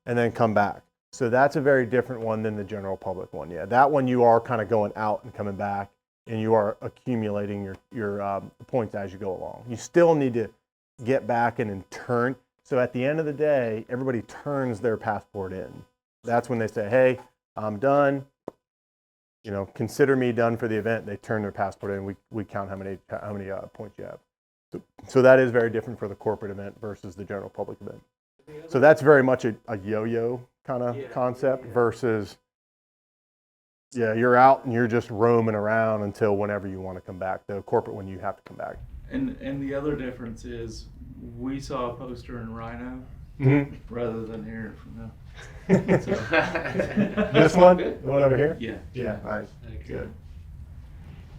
and then come back. So that's a very different one than the general public one. Yeah, that one you are kind of going out and coming back, and you are accumulating your points as you go along. You still need to get back and turn. So at the end of the day, everybody turns their passport in. That's when they say, hey, I'm done. Consider me done for the event. They turn their passport in. We count how many points you have. So that is very different for the corporate event versus the general public event. So that's very much a yo-yo kind of concept versus, you're out and you're just roaming around until whenever you want to come back. The corporate one, you have to come back. And the other difference is we saw a poster in Rhino rather than hearing from them. This one? The one over here? Yeah. Yeah, nice. Good.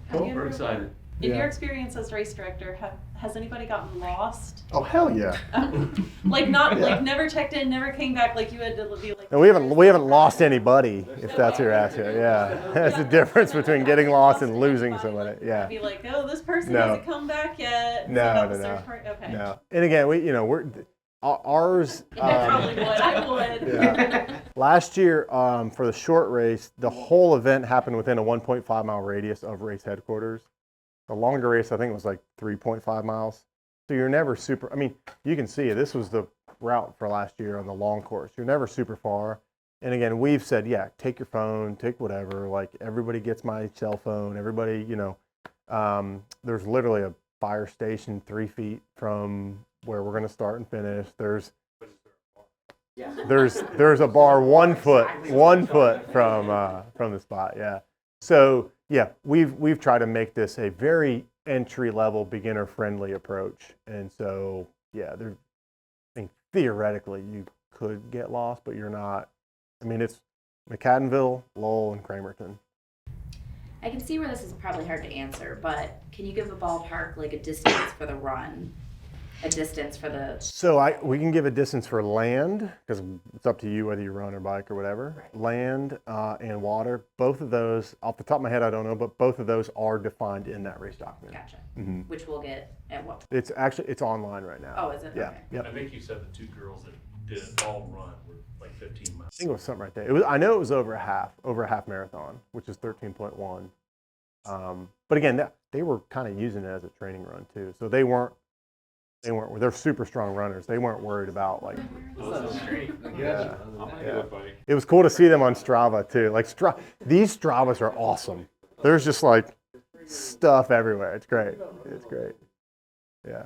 Have you We're ever- excited. In Yeah. your experience as race director, has anybody gotten lost? Oh, hell yeah. Like not Yeah. like never checked in, never came back. Like you had to be like. And we haven't lost anybody, if that's your asking. Yeah, that's the difference between getting lost and losing somebody. Yeah. Be like, oh, this person No. hasn't come back yet. No, So that no, was no. their part- Okay. No. And again, we're ours. I probably would. I would. Yeah. Last year, for the short race, the whole event happened within a 1.5 mile radius of race headquarters. The longer race, I think, was like 3.5 miles. So you're never super. I mean, you can see this was the route for last year on the long course. You're never super far. And again, we've said, yeah, take your phone, take whatever. Like everybody gets my cell phone. Everybody, there's literally a fire station 3 feet from where we're going to start and finish. There's a bar 1 foot from the spot. Yeah. So yeah, we've tried to make this a very entry level, beginner friendly approach. And so yeah, I think theoretically you could get lost, but you're not. I mean, it's McAdenville, Lowell, and Cramerton. I can see where this is probably hard to answer, but can you give a ballpark, like a distance for the run, a distance for the? So we can give a distance for land, because it's up to you whether you run or bike or whatever. Right. Land and water, both of those, off the top of my head, I don't know, but both of those are defined in that race document. Gotcha. Mm-hmm. Which we'll get at what? It's online right now. Oh, is it? Yeah. Okay. Yep. I think you said the 2 girls that did it all run were like 15 miles. I think it was something right there. I know it was over a half marathon, which is 13.1. But again, they were kind of using it as a training run too. So they weren't They're super strong runners. They weren't worried about like. Yeah. It was cool to see them on Strava too. Like these Stravas are awesome. There's just like stuff everywhere. It's great. It's great. Yeah.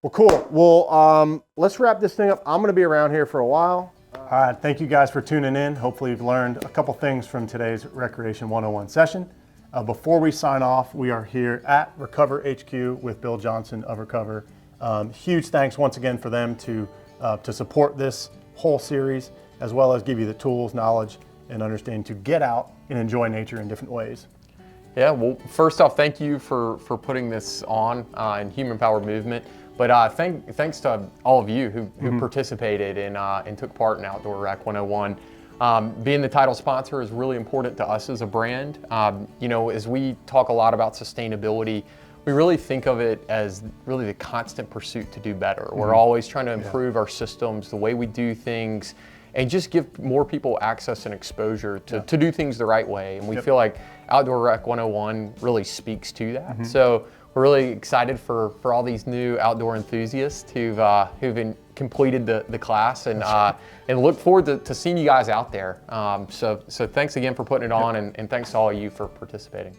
Well, cool. Well, let's wrap this thing up. I'm going to be around here for a while. All right. Thank you guys for tuning in. Hopefully you've learned a couple things from today's Recreation 101 session. Before we sign off, we are here at Recover HQ with Bill Johnson of Recover. Huge thanks once again for them to support this whole series, as well as give you the tools, knowledge, and understanding to get out and enjoy nature in different ways. Yeah, well, first off, thank you for putting this on in Human Powered Movement. But thanks to all of you who participated and took part in Outdoor Rec 101. Being the title sponsor is really important to us as a brand. You know, as we talk a lot about sustainability, we really think of it as really the constant pursuit to do better. We're always trying to improve our systems, the way we do things, and just give more people access and exposure to do things the right way. And we feel like Outdoor Rec 101 really speaks to that. So we're really excited for all these new outdoor enthusiasts who've completed the class, and look forward to seeing you guys out there. So thanks again for putting it on, and thanks to all of you for participating.